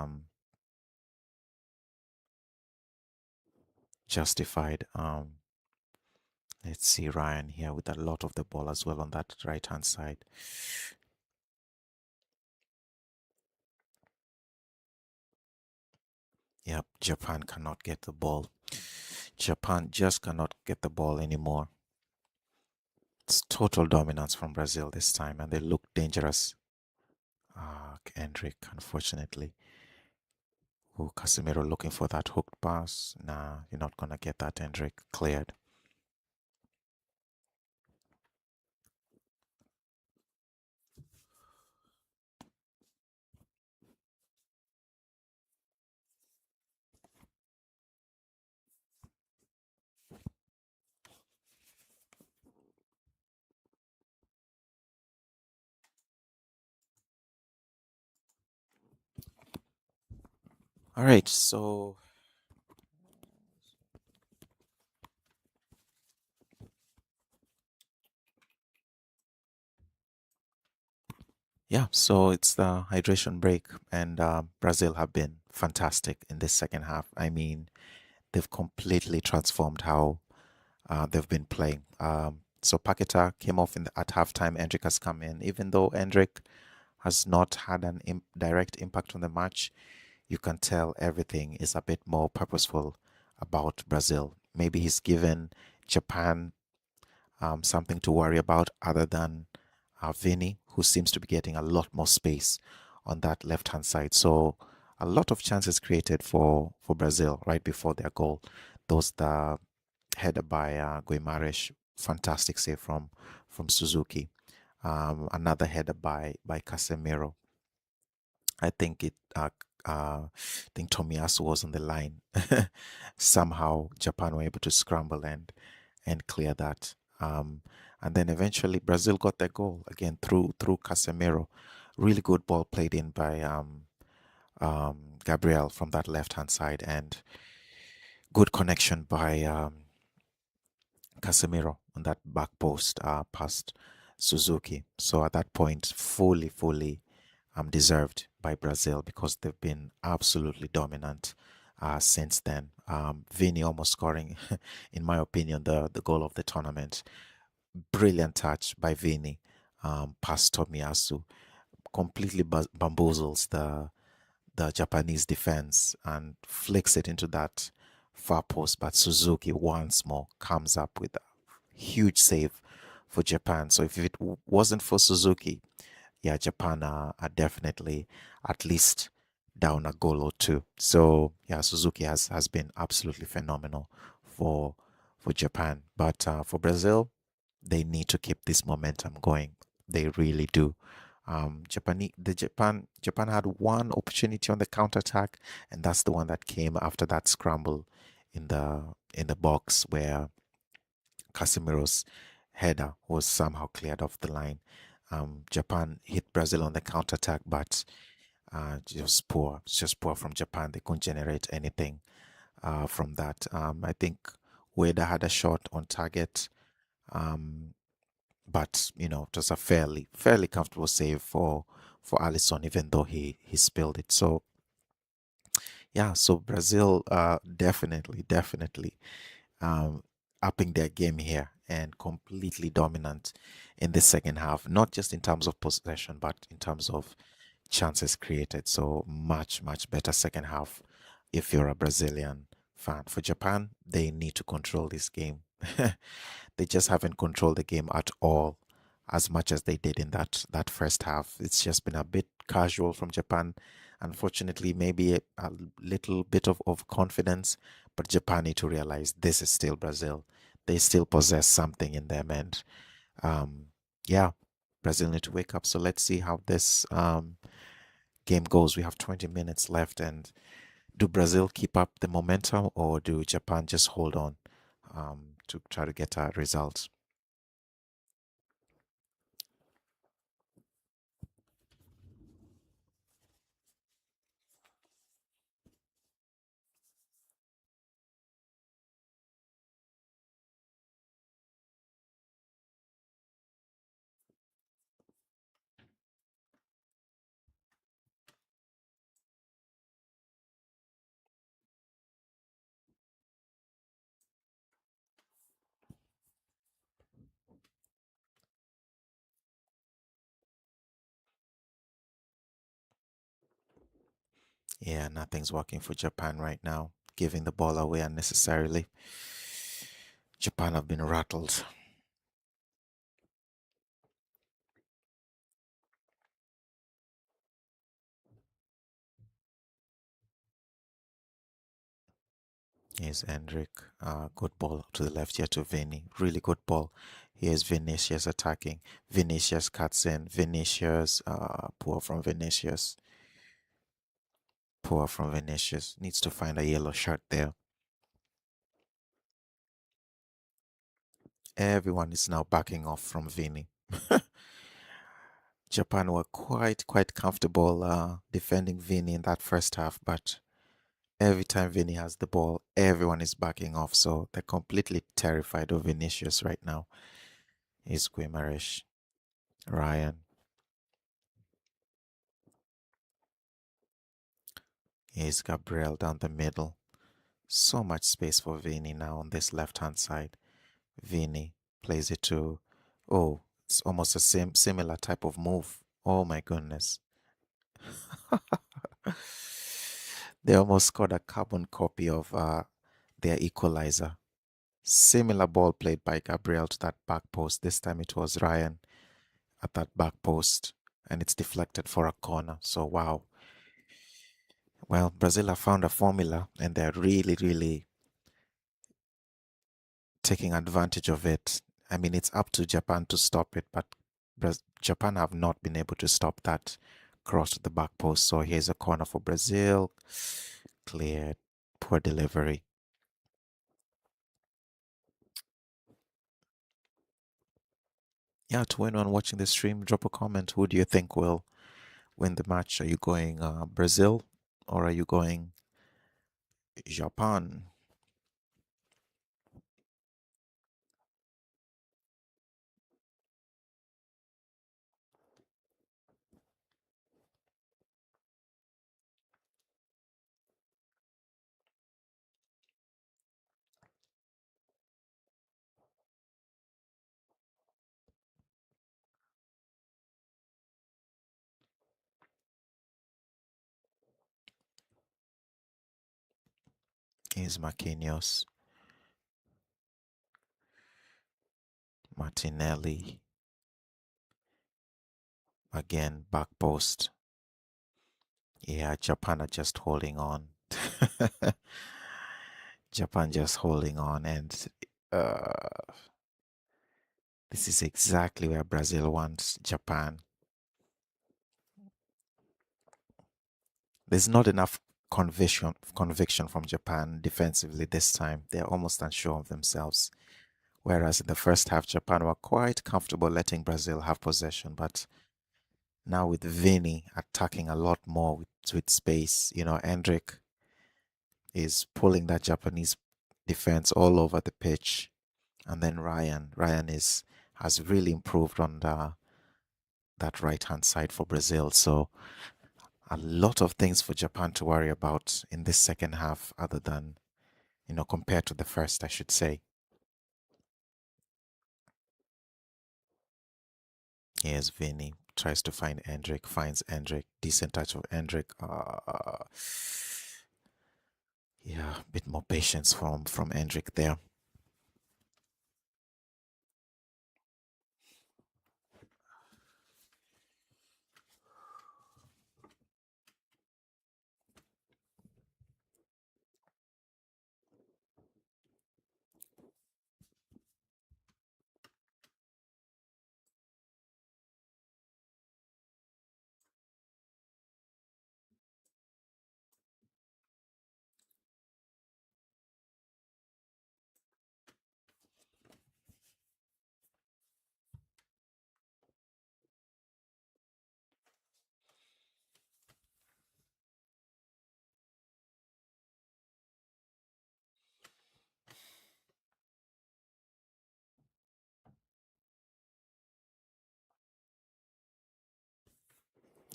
justified. Let's see Ryan here with a lot of the ball as well on that right hand side. Yep, Japan cannot get the ball. Japan just cannot get the ball anymore. It's total dominance from Brazil this time, and they look dangerous. Ah, Kendrick, unfortunately. Oh, Casemiro looking for that hooked pass. Nah, you're not gonna get that, Hendrick. Cleared. All right, so yeah, so it's the hydration break, and Brazil have been fantastic in this second half. I mean, they've completely transformed how they've been playing. So Paqueta came off at halftime. Endrick has come in. Even though Endrick has not had an direct impact on the match, you can tell everything is a bit more purposeful about Brazil. Maybe he's given Japan something to worry about other than Vini, who seems to be getting a lot more space on that left hand side. So a lot of chances created for Brazil right before their goal. Those the header by Guimarães, fantastic save from Suzuki. Another header by Casemiro. I think I think Tomiyasu was on the line. Somehow Japan were able to scramble and clear that. And then eventually Brazil got their goal again through Casemiro. Really good ball played in by Gabriel from that left hand side, and good connection by Casemiro on that back post past Suzuki. So at that point, fully deserved by Brazil because they've been absolutely dominant since then. Vini almost scoring, in my opinion, the goal of the tournament. Brilliant touch by Vini past Tomiyasu. Completely bamboozles the Japanese defense and flicks it into that far post. But Suzuki once more comes up with a huge save for Japan. So if it wasn't for Suzuki, yeah, Japan are definitely at least down a goal or two. So yeah, Suzuki has been absolutely phenomenal for for Japan. But for Brazil, they need to keep this momentum going. They really do. Japan had one opportunity on the counter attack, and that's the one that came after that scramble in the box where Casemiro's header was somehow cleared off the line. Japan hit Brazil on the counterattack, but just poor. It's just poor from Japan. They couldn't generate anything from that. I think Ueda had a shot on target, um, but it was a fairly comfortable save for Alisson, even though he spilled it. So yeah, so Brazil definitely um, upping their game here and completely dominant in the second half, not just in terms of possession, but in terms of chances created. So much better second half if you're a Brazilian fan. For Japan, they need to control this game. They just haven't controlled the game at all as much as they did in that first half. It's just been a bit casual from Japan. Unfortunately, maybe a little bit of confidence, but Japan need to realize this is still Brazil. They still possess something in them, and um, yeah, Brazil need to wake up. So let's see how this game goes. We have 20 minutes left, and do Brazil keep up the momentum, or do Japan just hold on to try to get a result? Yeah, nothing's working for Japan right now. Giving the ball away unnecessarily. Japan have been rattled. Here's Hendrik. Good ball to the left here to Vinny. Really good ball. Here's Vinicius attacking. Vinicius cuts in. Vinicius, poor from Vinicius. Poor from Vinicius. Needs to find a yellow shirt there. Everyone is now backing off from Vinny. Japan were quite comfortable defending Vinny in that first half, but every time Vinny has the ball, everyone is backing off. So they're completely terrified of Vinicius right now. He's Guimaraes, Ryan. Here's Gabriel down the middle. So much space for Vinny now on this left hand side. Vinny plays it to, oh, it's almost the same similar type of move. Oh my goodness. They almost scored a carbon copy of their equalizer. Similar ball played by Gabriel to that back post. This time it was Ryan at that back post and it's deflected for a corner. So, wow. Well, Brazil have found a formula and they're really taking advantage of it. I mean, it's up to Japan to stop it, but Japan have not been able to stop that cross to the back post. So, here's a corner for Brazil. Cleared. Poor delivery. Yeah, to anyone watching the stream, drop a comment. Who do you think will win the match? Are you going Brazil or are you going Japan? Is Marquinhos, Martinelli, again, back post. Yeah, Japan are just holding on. Japan just holding on. And this is exactly where Brazil wants Japan. There's not enough conviction from Japan defensively this time. They're almost unsure of themselves. Whereas in the first half, Japan were quite comfortable letting Brazil have possession. But now with Vini attacking a lot more with space, Hendrick is pulling that Japanese defense all over the pitch. And then Ryan has really improved on that right hand side for Brazil. So a lot of things for Japan to worry about in this second half, other than compared to the first, I should say. Here's Vinny tries to find Hendrick, finds Hendrick, decent touch of Hendrick. Yeah, a bit more patience from Hendrick there.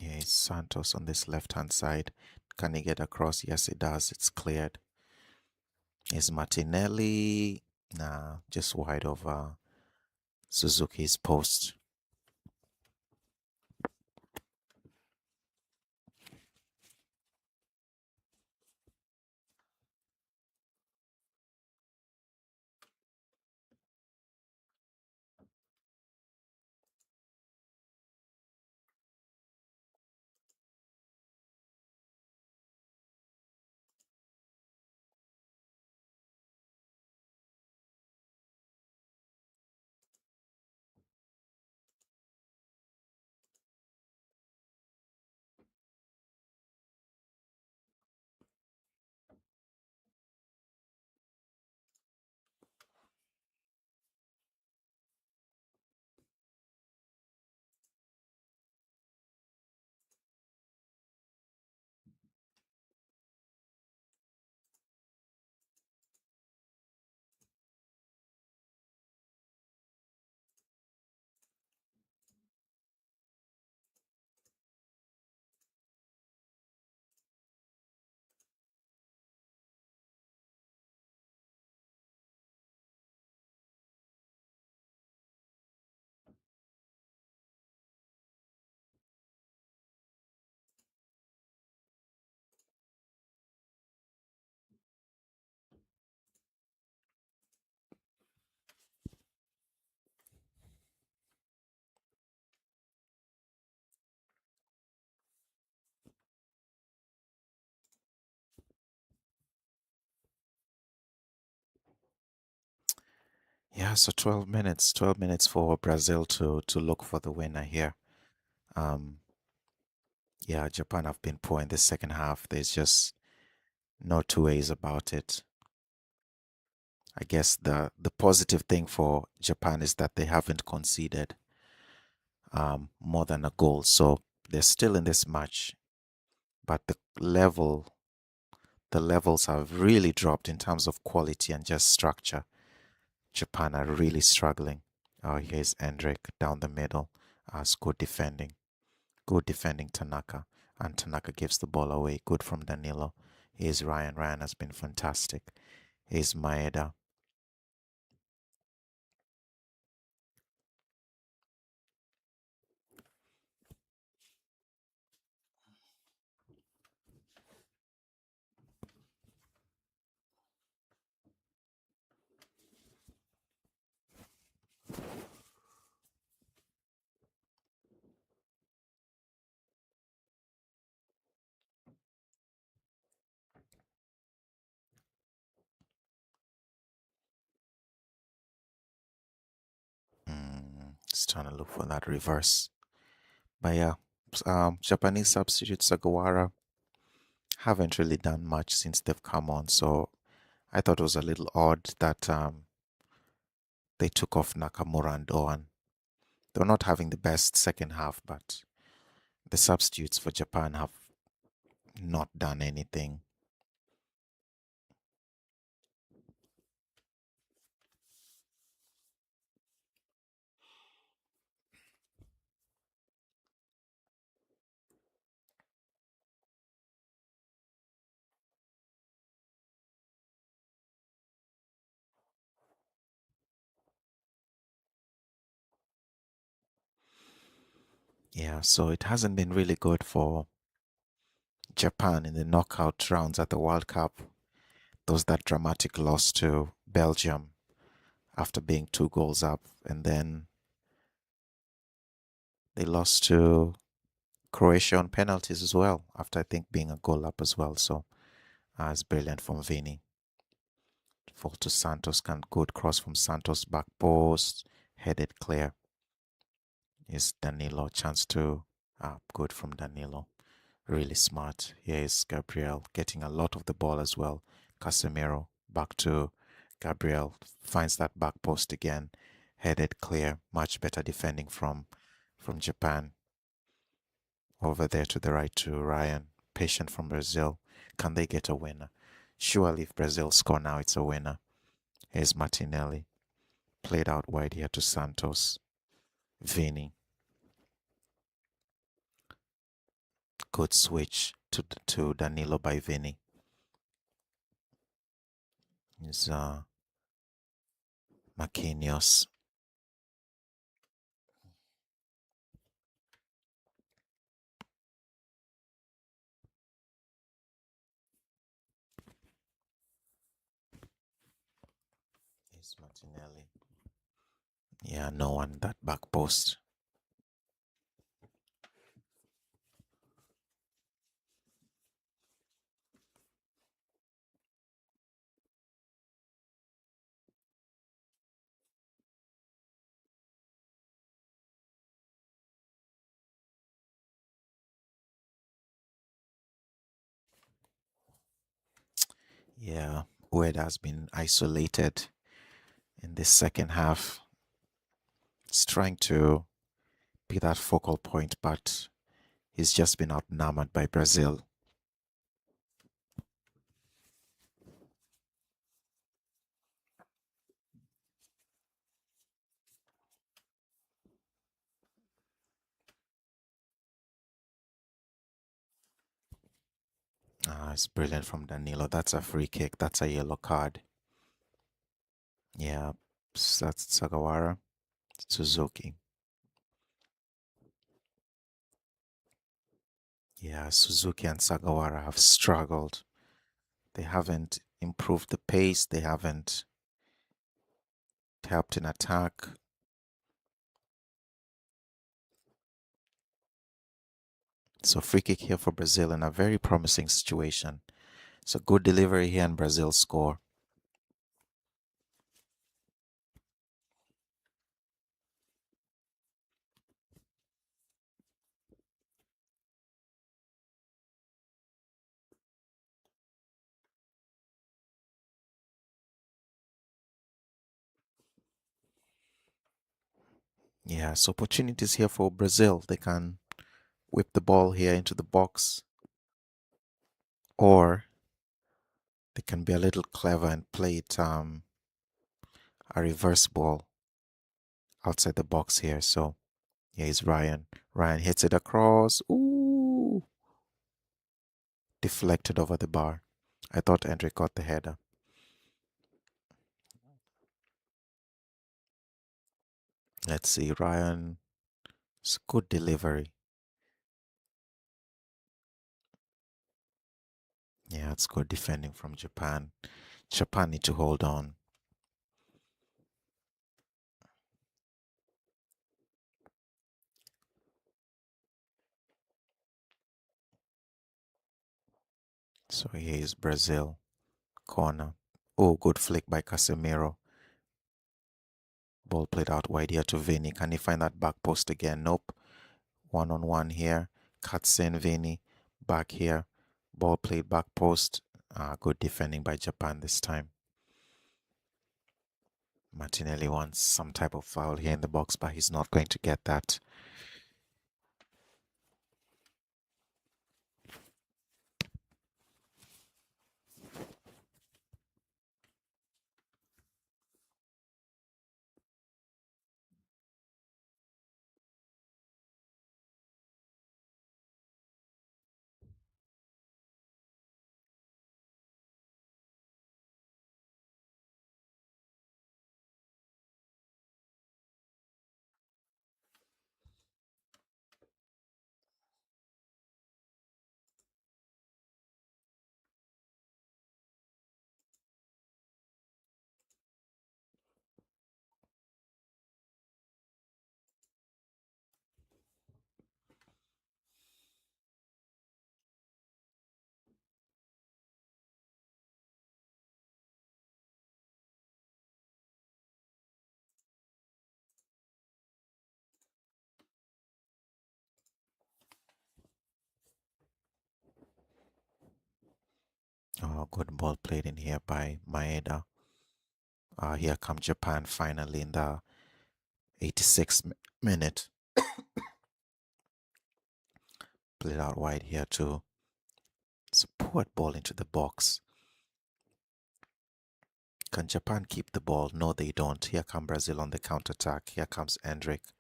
Yeah, it's Santos on this left hand side. Can he get across? Yes, he does. It's cleared. Is Martinelli? Nah, just wide of Suzuki's post. Yeah, so 12 minutes for Brazil to look for the winner here. Um, yeah, Japan have been poor in the second half. There's just no two ways about it. I guess the positive thing for Japan is that they haven't conceded more than a goal, so they're still in this match, but the levels have really dropped in terms of quality and just structure. Japan are really struggling. Oh, here's Hendrick down the middle. As good defending. Good defending Tanaka. And Tanaka gives the ball away. Good from Danilo. Here's Ryan. Ryan has been fantastic. Here's Maeda. Just trying to look for that reverse. But yeah, Japanese substitute Sagawara haven't really done much since they've come on. So I thought it was a little odd that they took off Nakamura and Doan. They're not having the best second half, but the substitutes for Japan have not done anything. Yeah, so it hasn't been really good for Japan in the knockout rounds at the World Cup. There was that dramatic loss to Belgium after being 2 goals up, and then they lost to Croatia on penalties as well, after I think being a goal up as well. So it's brilliant from Vini. Fall to Santos, can good cross from Santos, back post, headed clear. Is Danilo chance to good from Danilo. Really smart. Here is Gabriel getting a lot of the ball as well. Casemiro back to Gabriel, finds that back post again, headed clear. Much better defending from Japan. Over there to the right to Ryan, patient from Brazil. Can they get a winner? Surely, if Brazil score now, it's a winner. Here's Martinelli, played out wide here to Santos. Vini, good switch to Danilo by Vini. Is Marquinhos. Is Martinelli. Yeah, no one that back post. Yeah, Wade has been isolated in this second half. He's trying to be that focal point, but he's just been outnumbered by Brazil. It's brilliant from Danilo. That's a free kick. That's a yellow card. Yeah, that's Sagawara. Suzuki. Yeah, Suzuki and Sagawara have struggled. They haven't improved the pace. They haven't helped in attack. So free kick here for Brazil in a very promising situation. So good delivery here and Brazil score. Yeah, so opportunities here for Brazil. They can whip the ball here into the box, or they can be a little clever and play it a reverse ball outside the box here. So here's Ryan. Ryan hits it across. Ooh, deflected over the bar. I thought Andre got the header. Let's see, Ryan. It's good delivery. Yeah, it's good defending from Japan. Japan need to hold on. So here is Brazil. Corner. Oh, good flick by Casemiro. Ball played out wide here to Vini. Can he find that back post again? Nope. One on one here. Cuts in Vini. Back here. Ball played back post. Good defending by Japan this time. Martinelli wants some type of foul here in the box, but he's not going to get that. Oh, good ball played in here by Maeda. Here come Japan finally in the 86th minute. Played out wide here to support ball into the box. Can Japan keep the ball? No, they don't. Here come Brazil on the counter-attack. Here comes Endrick.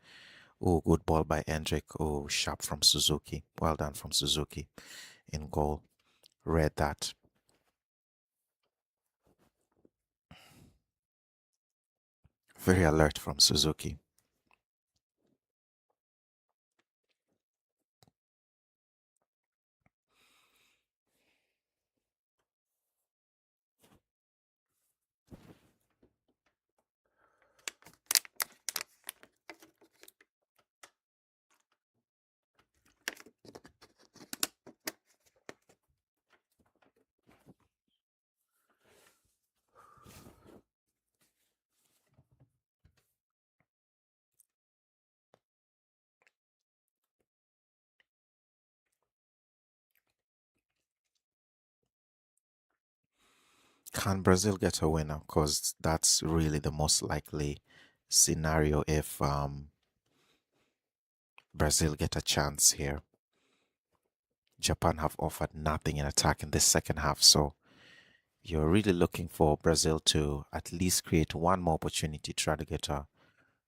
Oh, good ball by Endrick. Oh, sharp from Suzuki. Well done from Suzuki in goal. Read that. Very alert from Suzuki. Can Brazil get a winner? Because that's really the most likely scenario if Brazil get a chance here. Japan have offered nothing in attack in this second half, so you're really looking for Brazil to at least create one more opportunity, try to get a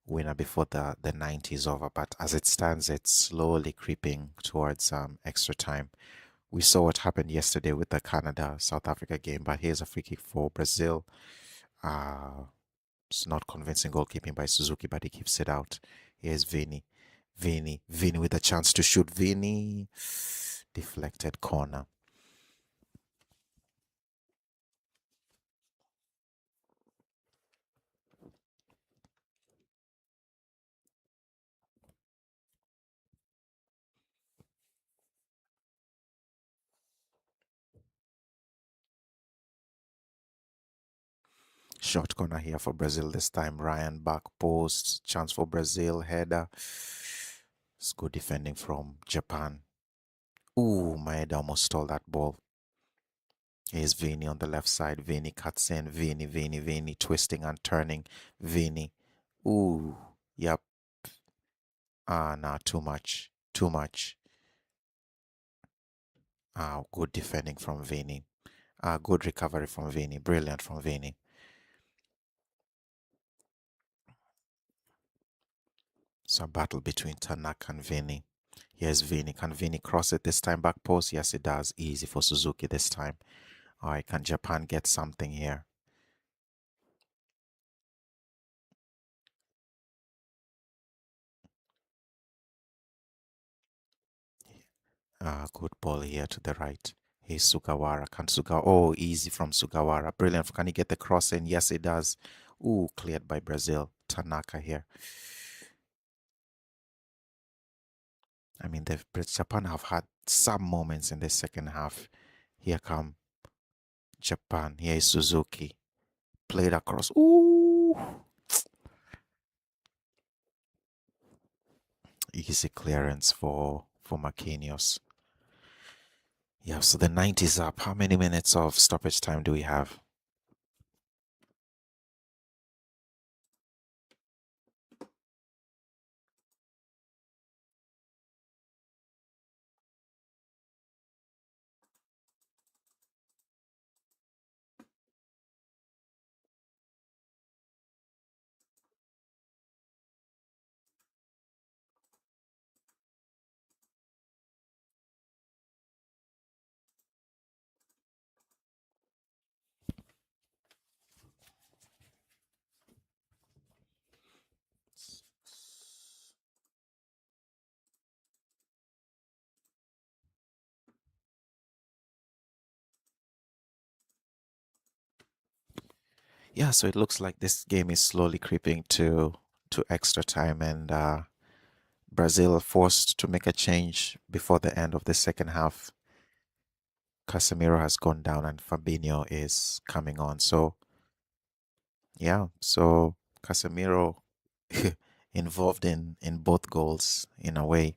winner before the 90 is over. But as it stands, it's slowly creeping towards extra time. We saw what happened yesterday with the Canada South Africa game, but here's a free kick for Brazil. It's not convincing goalkeeping by Suzuki, but he keeps it out. Here's Vini. Vini with a chance to shoot. Vini, deflected corner. Short corner here for Brazil this time. Ryan back post. Chance for Brazil. Header. It's good defending from Japan. Ooh, Maeda almost stole that ball. Here's Vini on the left side. Vini cuts in. Vini twisting and turning. Vini. Ooh, yep. Nah, too much. Too much. Good defending from Vini. Good recovery from Vini. Brilliant from Vini. So a battle between Tanaka and Vini. Here's Vini. Can Vini cross it this time back post? Yes, it does. Easy for Suzuki this time. All right, can Japan get something here? Good ball here to the right. Here's Sugawara. Can Sugawara? Oh, easy from Sugawara. Brilliant. Can he get the cross in? Yes, it does. Ooh, cleared by Brazil. Tanaka here. I mean, Japan have had some moments in the second half. Here come Japan. Here is Suzuki. Played across. Ooh. Easy clearance for Marquinhos. Yeah, so the 90's up. How many minutes of stoppage time do we have? Yeah, so it looks like this game is slowly creeping to extra time, and Brazil are forced to make a change before the end of the second half. Casemiro has gone down and Fabinho is coming on. So yeah, so Casemiro involved in both goals in a way.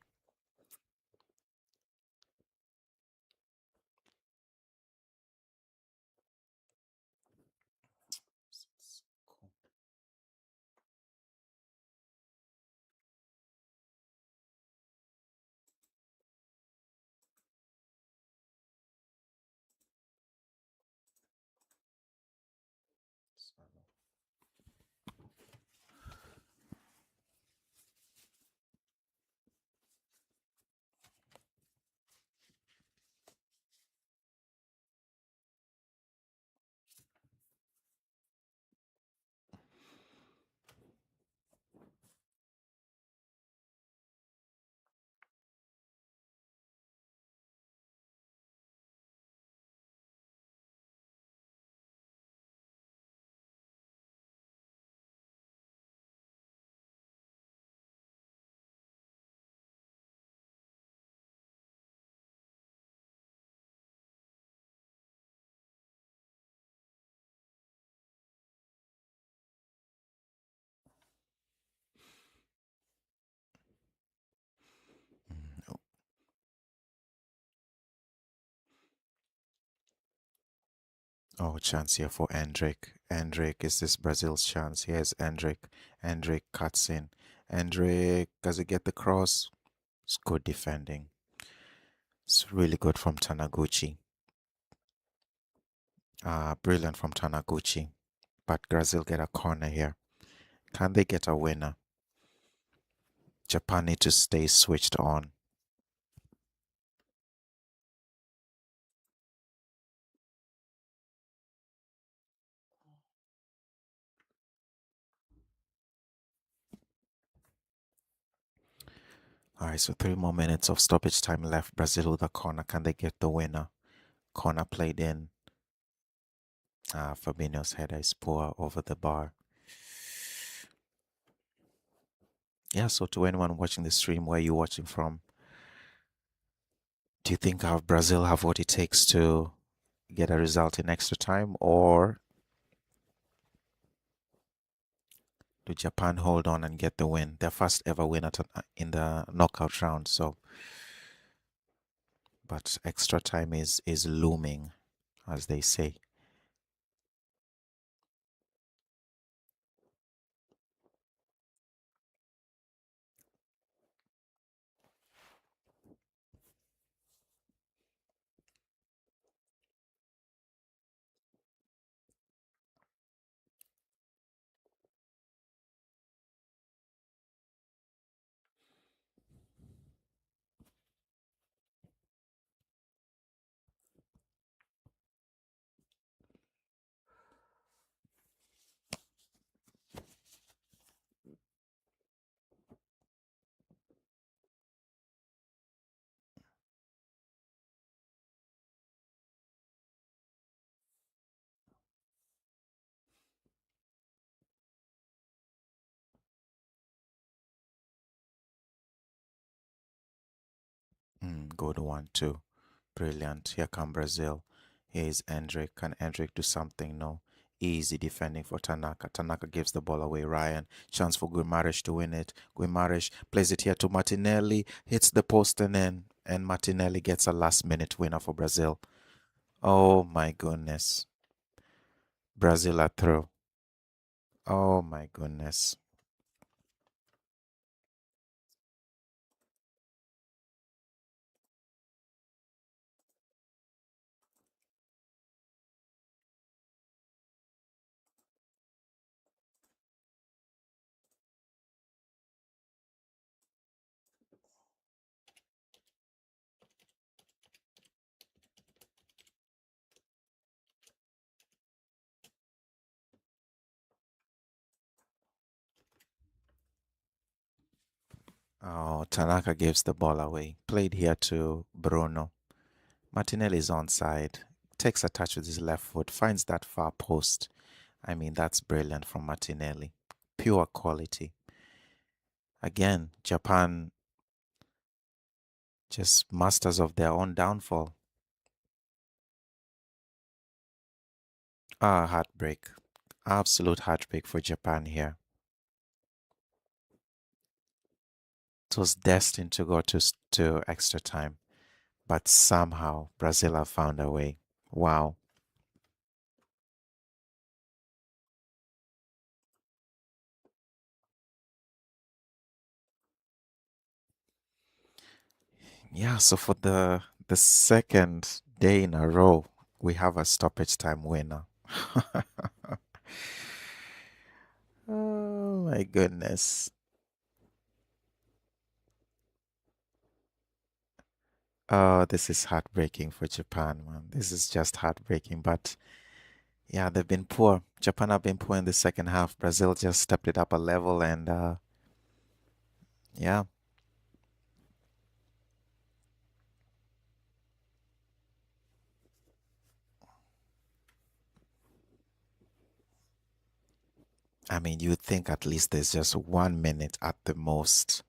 Mm, oh, chance here for Endrick. Endrick, is this Brazil's chance? Here's Endrick. Endrick cuts in. Endrick, does it get the cross? It's good defending. It's really good from Tanaguchi. Brilliant from Tanaguchi. But Brazil get a corner here. Can they get a winner? Japan need to stay switched on. All right, so 3 more minutes of stoppage time left. Brazil with a corner. Can they get the winner? Corner played in. Fabinho's header is poor over the bar. Yeah, so to anyone watching the stream, where you watching from? Do you think Brazil have what it takes to get a result in extra time, or do Japan hold on and get the win? Their first ever win in the knockout round. So, but extra time is looming, as they say. Good one too. Brilliant. Here come Brazil. Here is Endrick. Can Endrick do something? No. Easy defending for Tanaka. Tanaka gives the ball away. Ryan. Chance for Guimaraes to win it. Guimaraes plays it here to Martinelli. Hits the post and in. And Martinelli gets a last minute winner for Brazil. Oh my goodness. Brazil are through. Oh my goodness. Oh, Tanaka gives the ball away. Played here to Bruno. Martinelli is onside. Takes a touch with his left foot. Finds that far post. I mean, that's brilliant from Martinelli. Pure quality. Again, Japan just masters of their own downfall. Ah, heartbreak. Absolute heartbreak for Japan here. It was destined to go to extra time, but somehow Brazil have found a way. Wow. Yeah, so for the second day in a row, we have a stoppage time winner. Oh my goodness. Oh, this is heartbreaking for Japan, man. This is just heartbreaking. But yeah, they've been poor. Japan have been poor in the second half. Brazil just stepped it up a level, and yeah, I mean, you'd think at least there's just 1 minute at the most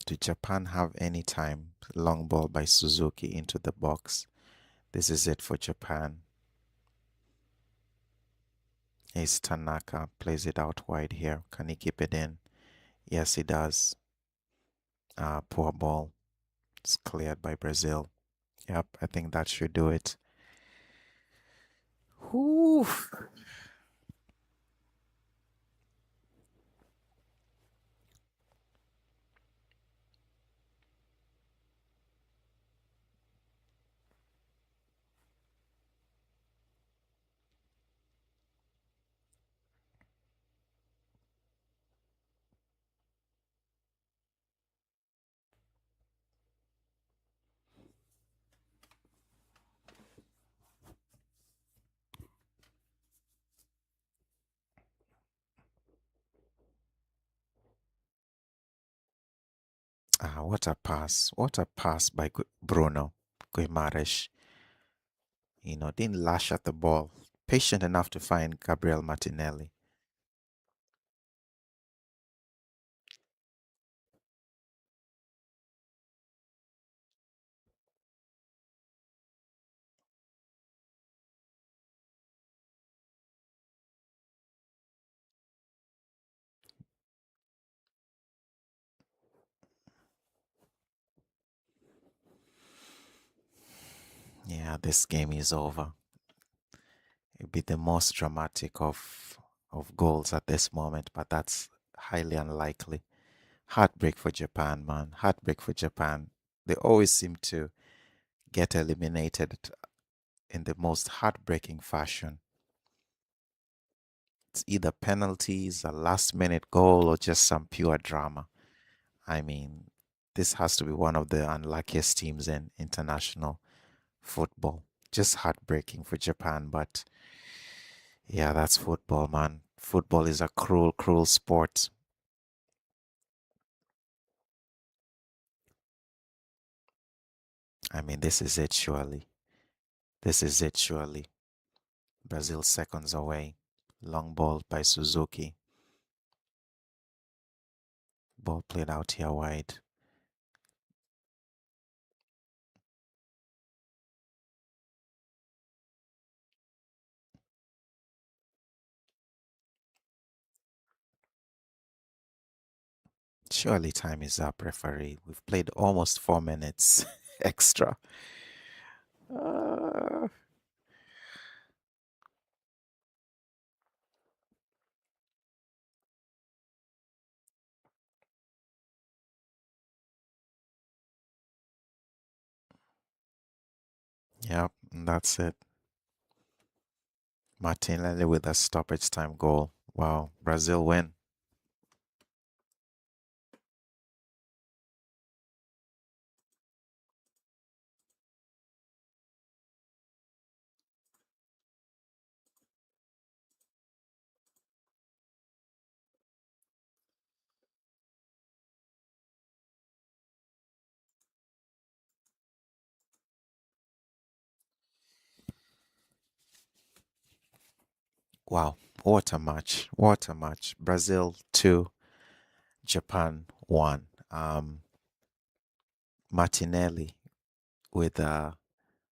Do Japan have any time? Long ball by Suzuki into the box. This is it for Japan. Ace Tanaka plays it out wide here. Can he keep it in? Yes, he does. Poor ball. It's cleared by Brazil. Yep, I think that should do it. Whew. What a pass. What a pass by Bruno Guimaraes. Didn't lash at the ball. Patient enough to find Gabriel Martinelli. Yeah, this game is over. It'd be the most dramatic of goals at this moment, but that's highly unlikely. Heartbreak for Japan, man. Heartbreak for Japan. They always seem to get eliminated in the most heartbreaking fashion. It's either penalties, a last minute goal, or just some pure drama. I mean, this has to be one of the unluckiest teams in international football. Just heartbreaking for Japan, but yeah, that's football, man. Football is a cruel, cruel sport. I mean, this is it, surely. This is it, surely. Brazil seconds away. Long ball by Suzuki. Ball played out here wide. Surely time is up, referee. We've played almost 4 minutes extra. Uh, yep, and that's it. Martinelli with a stoppage time goal. Wow, Brazil win. Wow, what a match! What a match! Brazil 2, Japan 1. Martinelli with a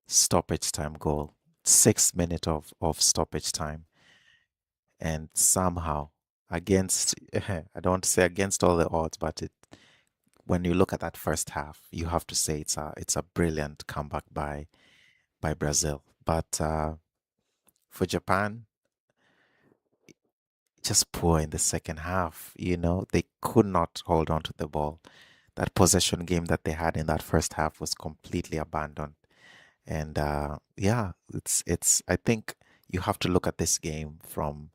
stoppage time goal, 6 minutes of stoppage time, and somehow against I don't want to say against all the odds, but when you look at that first half, you have to say it's a brilliant comeback by Brazil. But for Japan, just poor in the second half. They could not hold on to the ball. That possession game that they had in that first half was completely abandoned. And yeah, it's. I think you have to look at this game from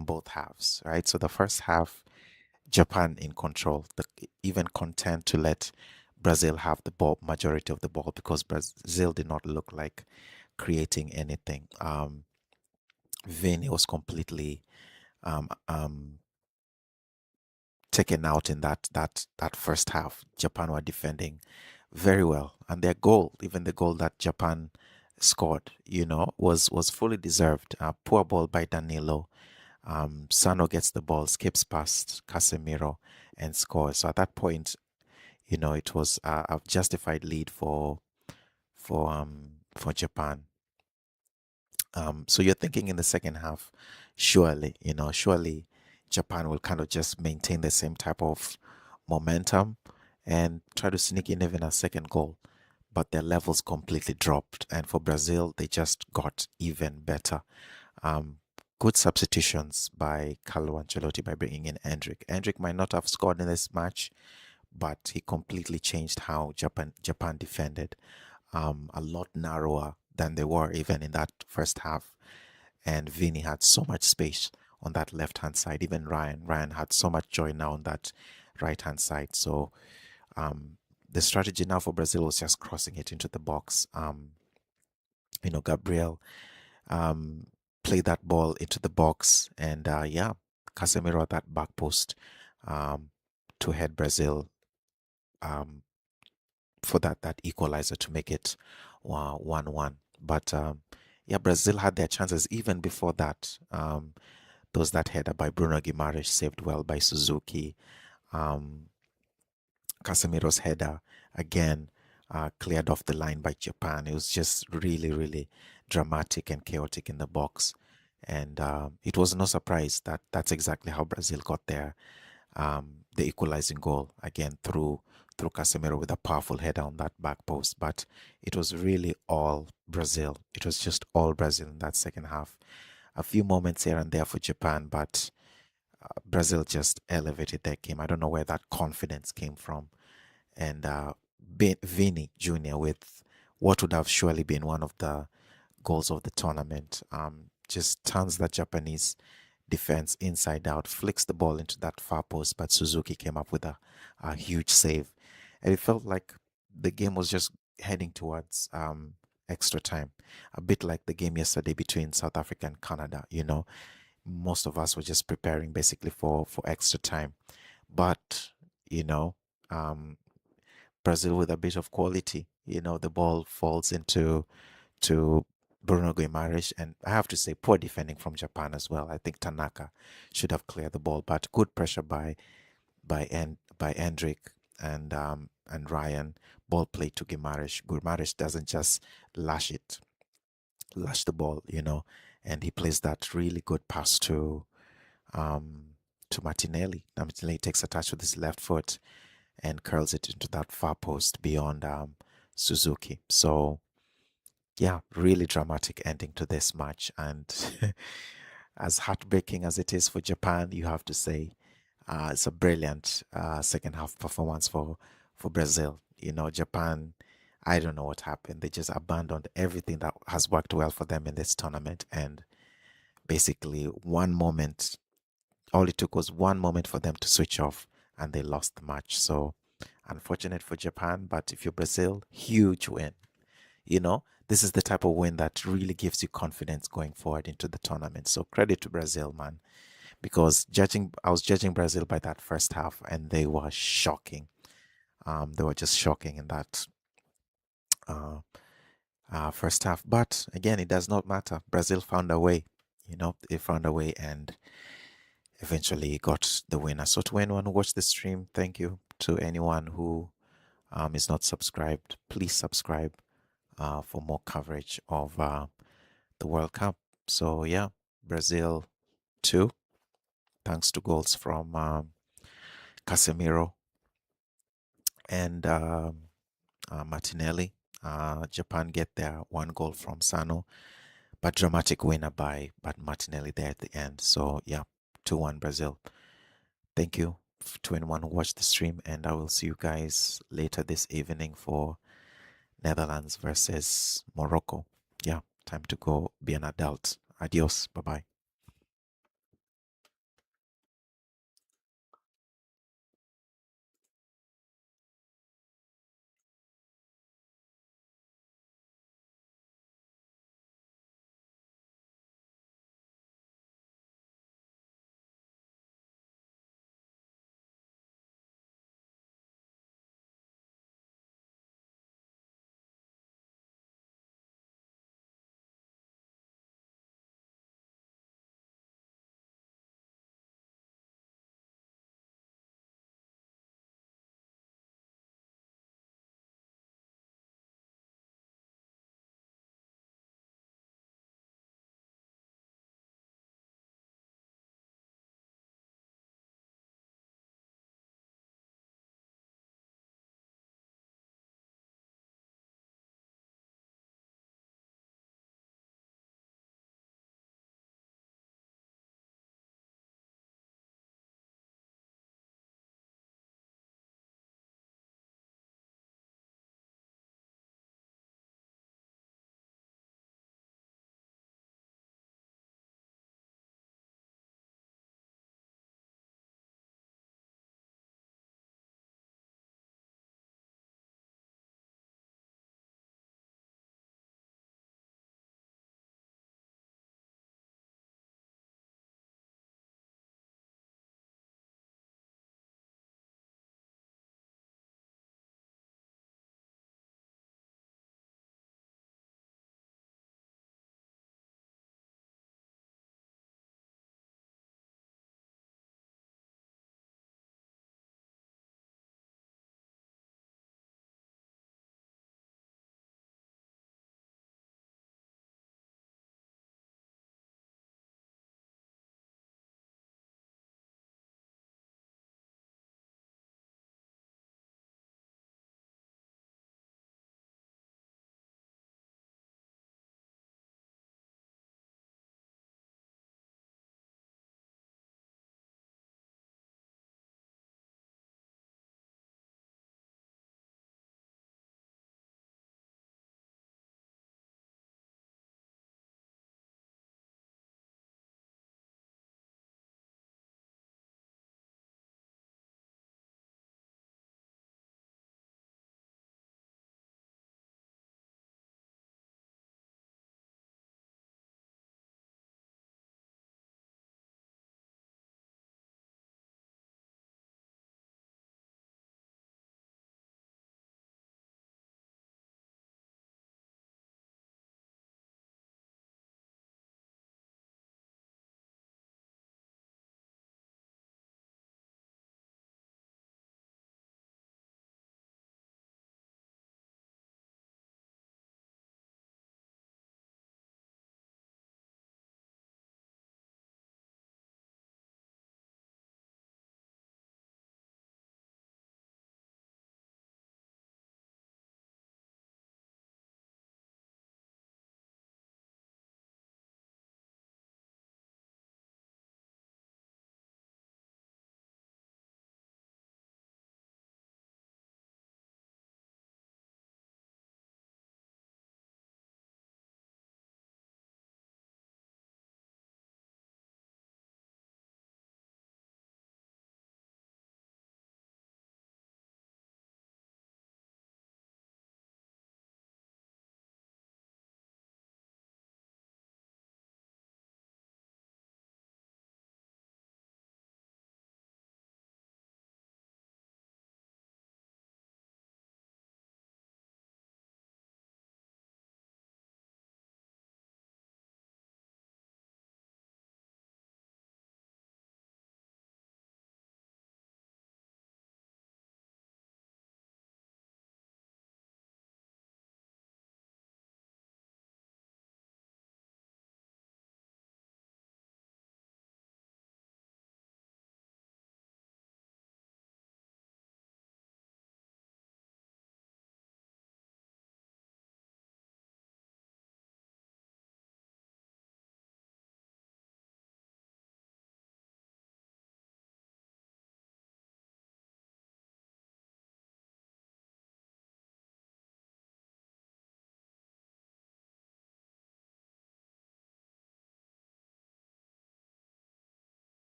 both halves, right? So the first half, Japan in control, even content to let Brazil have the ball, majority of the ball, because Brazil did not look like creating anything. Vini was completely um, um, taken out in that first half. Japan were defending very well, and their goal, even the goal that Japan scored, was fully deserved. Poor ball by Danilo. Sano gets the ball, skips past Casemiro, and scores. So at that point, it was a justified lead for Japan. So you're thinking in the second half, surely Japan will kind of just maintain the same type of momentum and try to sneak in even a second goal. But their levels completely dropped. And for Brazil, they just got even better. Um, Good substitutions by Carlo Ancelotti by bringing in Endrick. Endrick might not have scored in this match, but he completely changed how Japan defended. A lot narrower than they were even in that first half. And Vini had so much space on that left hand side. Even Ryan had so much joy now on that right hand side. So the strategy now for Brazil was just crossing it into the box. Gabriel um, played that ball into the box, and yeah, Casemiro at that back post um, to head Brazil um, for that equalizer to make it 1-1. But yeah, Brazil had their chances even before that. There was that header by Bruno Guimaraes saved well by Suzuki. Um, Casemiro's header again cleared off the line by Japan. It was just really, really dramatic and chaotic in the box. And it was no surprise that that's exactly how Brazil got the equalizing goal again through Casemiro with a powerful header on that back post. But it was really all Brazil. It was just all Brazil in that second half. A few moments here and there for Japan, but Brazil just elevated their game. I don't know where that confidence came from. And Vini Jr. with what would have surely been one of the goals of the tournament just turns the Japanese defense inside out, flicks the ball into that far post, but Suzuki came up with a huge save. And it felt like the game was just heading towards extra time, a bit like the game yesterday between South Africa and Canada. Most of us were just preparing basically for extra time. But, you know, um, Brazil with a bit of quality, the ball falls into to Bruno Guimaraes, and I have to say, poor defending from Japan as well. I think Tanaka should have cleared the ball, but good pressure by Endrick and Ryan. Ball played to Guimaraes. Guimaraes doesn't just lash the ball, and he plays that really good pass um to Martinelli. Martinelli takes a touch with his left foot and curls it into that far post beyond Suzuki. So yeah, really dramatic ending to this match. And as heartbreaking as it is for Japan, you have to say it's a brilliant second half performance for Brazil. Japan, I don't know what happened. They just abandoned everything that has worked well for them in this tournament. And basically, one moment, all it took was one moment for them to switch off and they lost the match. So, unfortunate for Japan, but if you're Brazil, huge win. This is the type of win that really gives you confidence going forward into the tournament. So credit to Brazil, man, because I was judging Brazil by that first half, and they were shocking. They were just shocking in that uh, first half. But again, it does not matter. Brazil found a way. they found a way and eventually got the winner. So to anyone who watched the stream, thank you. To anyone who is not subscribed, please subscribe for more coverage of the World Cup. So yeah, Brazil 2, thanks to goals from Casemiro and Martinelli. Japan get their one goal from Sano, but dramatic winner by Martinelli there at the end. So yeah, 2-1 Brazil. Thank you to anyone who watched the stream, and I will see you guys later this evening for Netherlands versus Morocco. Yeah, time to go be an adult. Adios. Bye bye.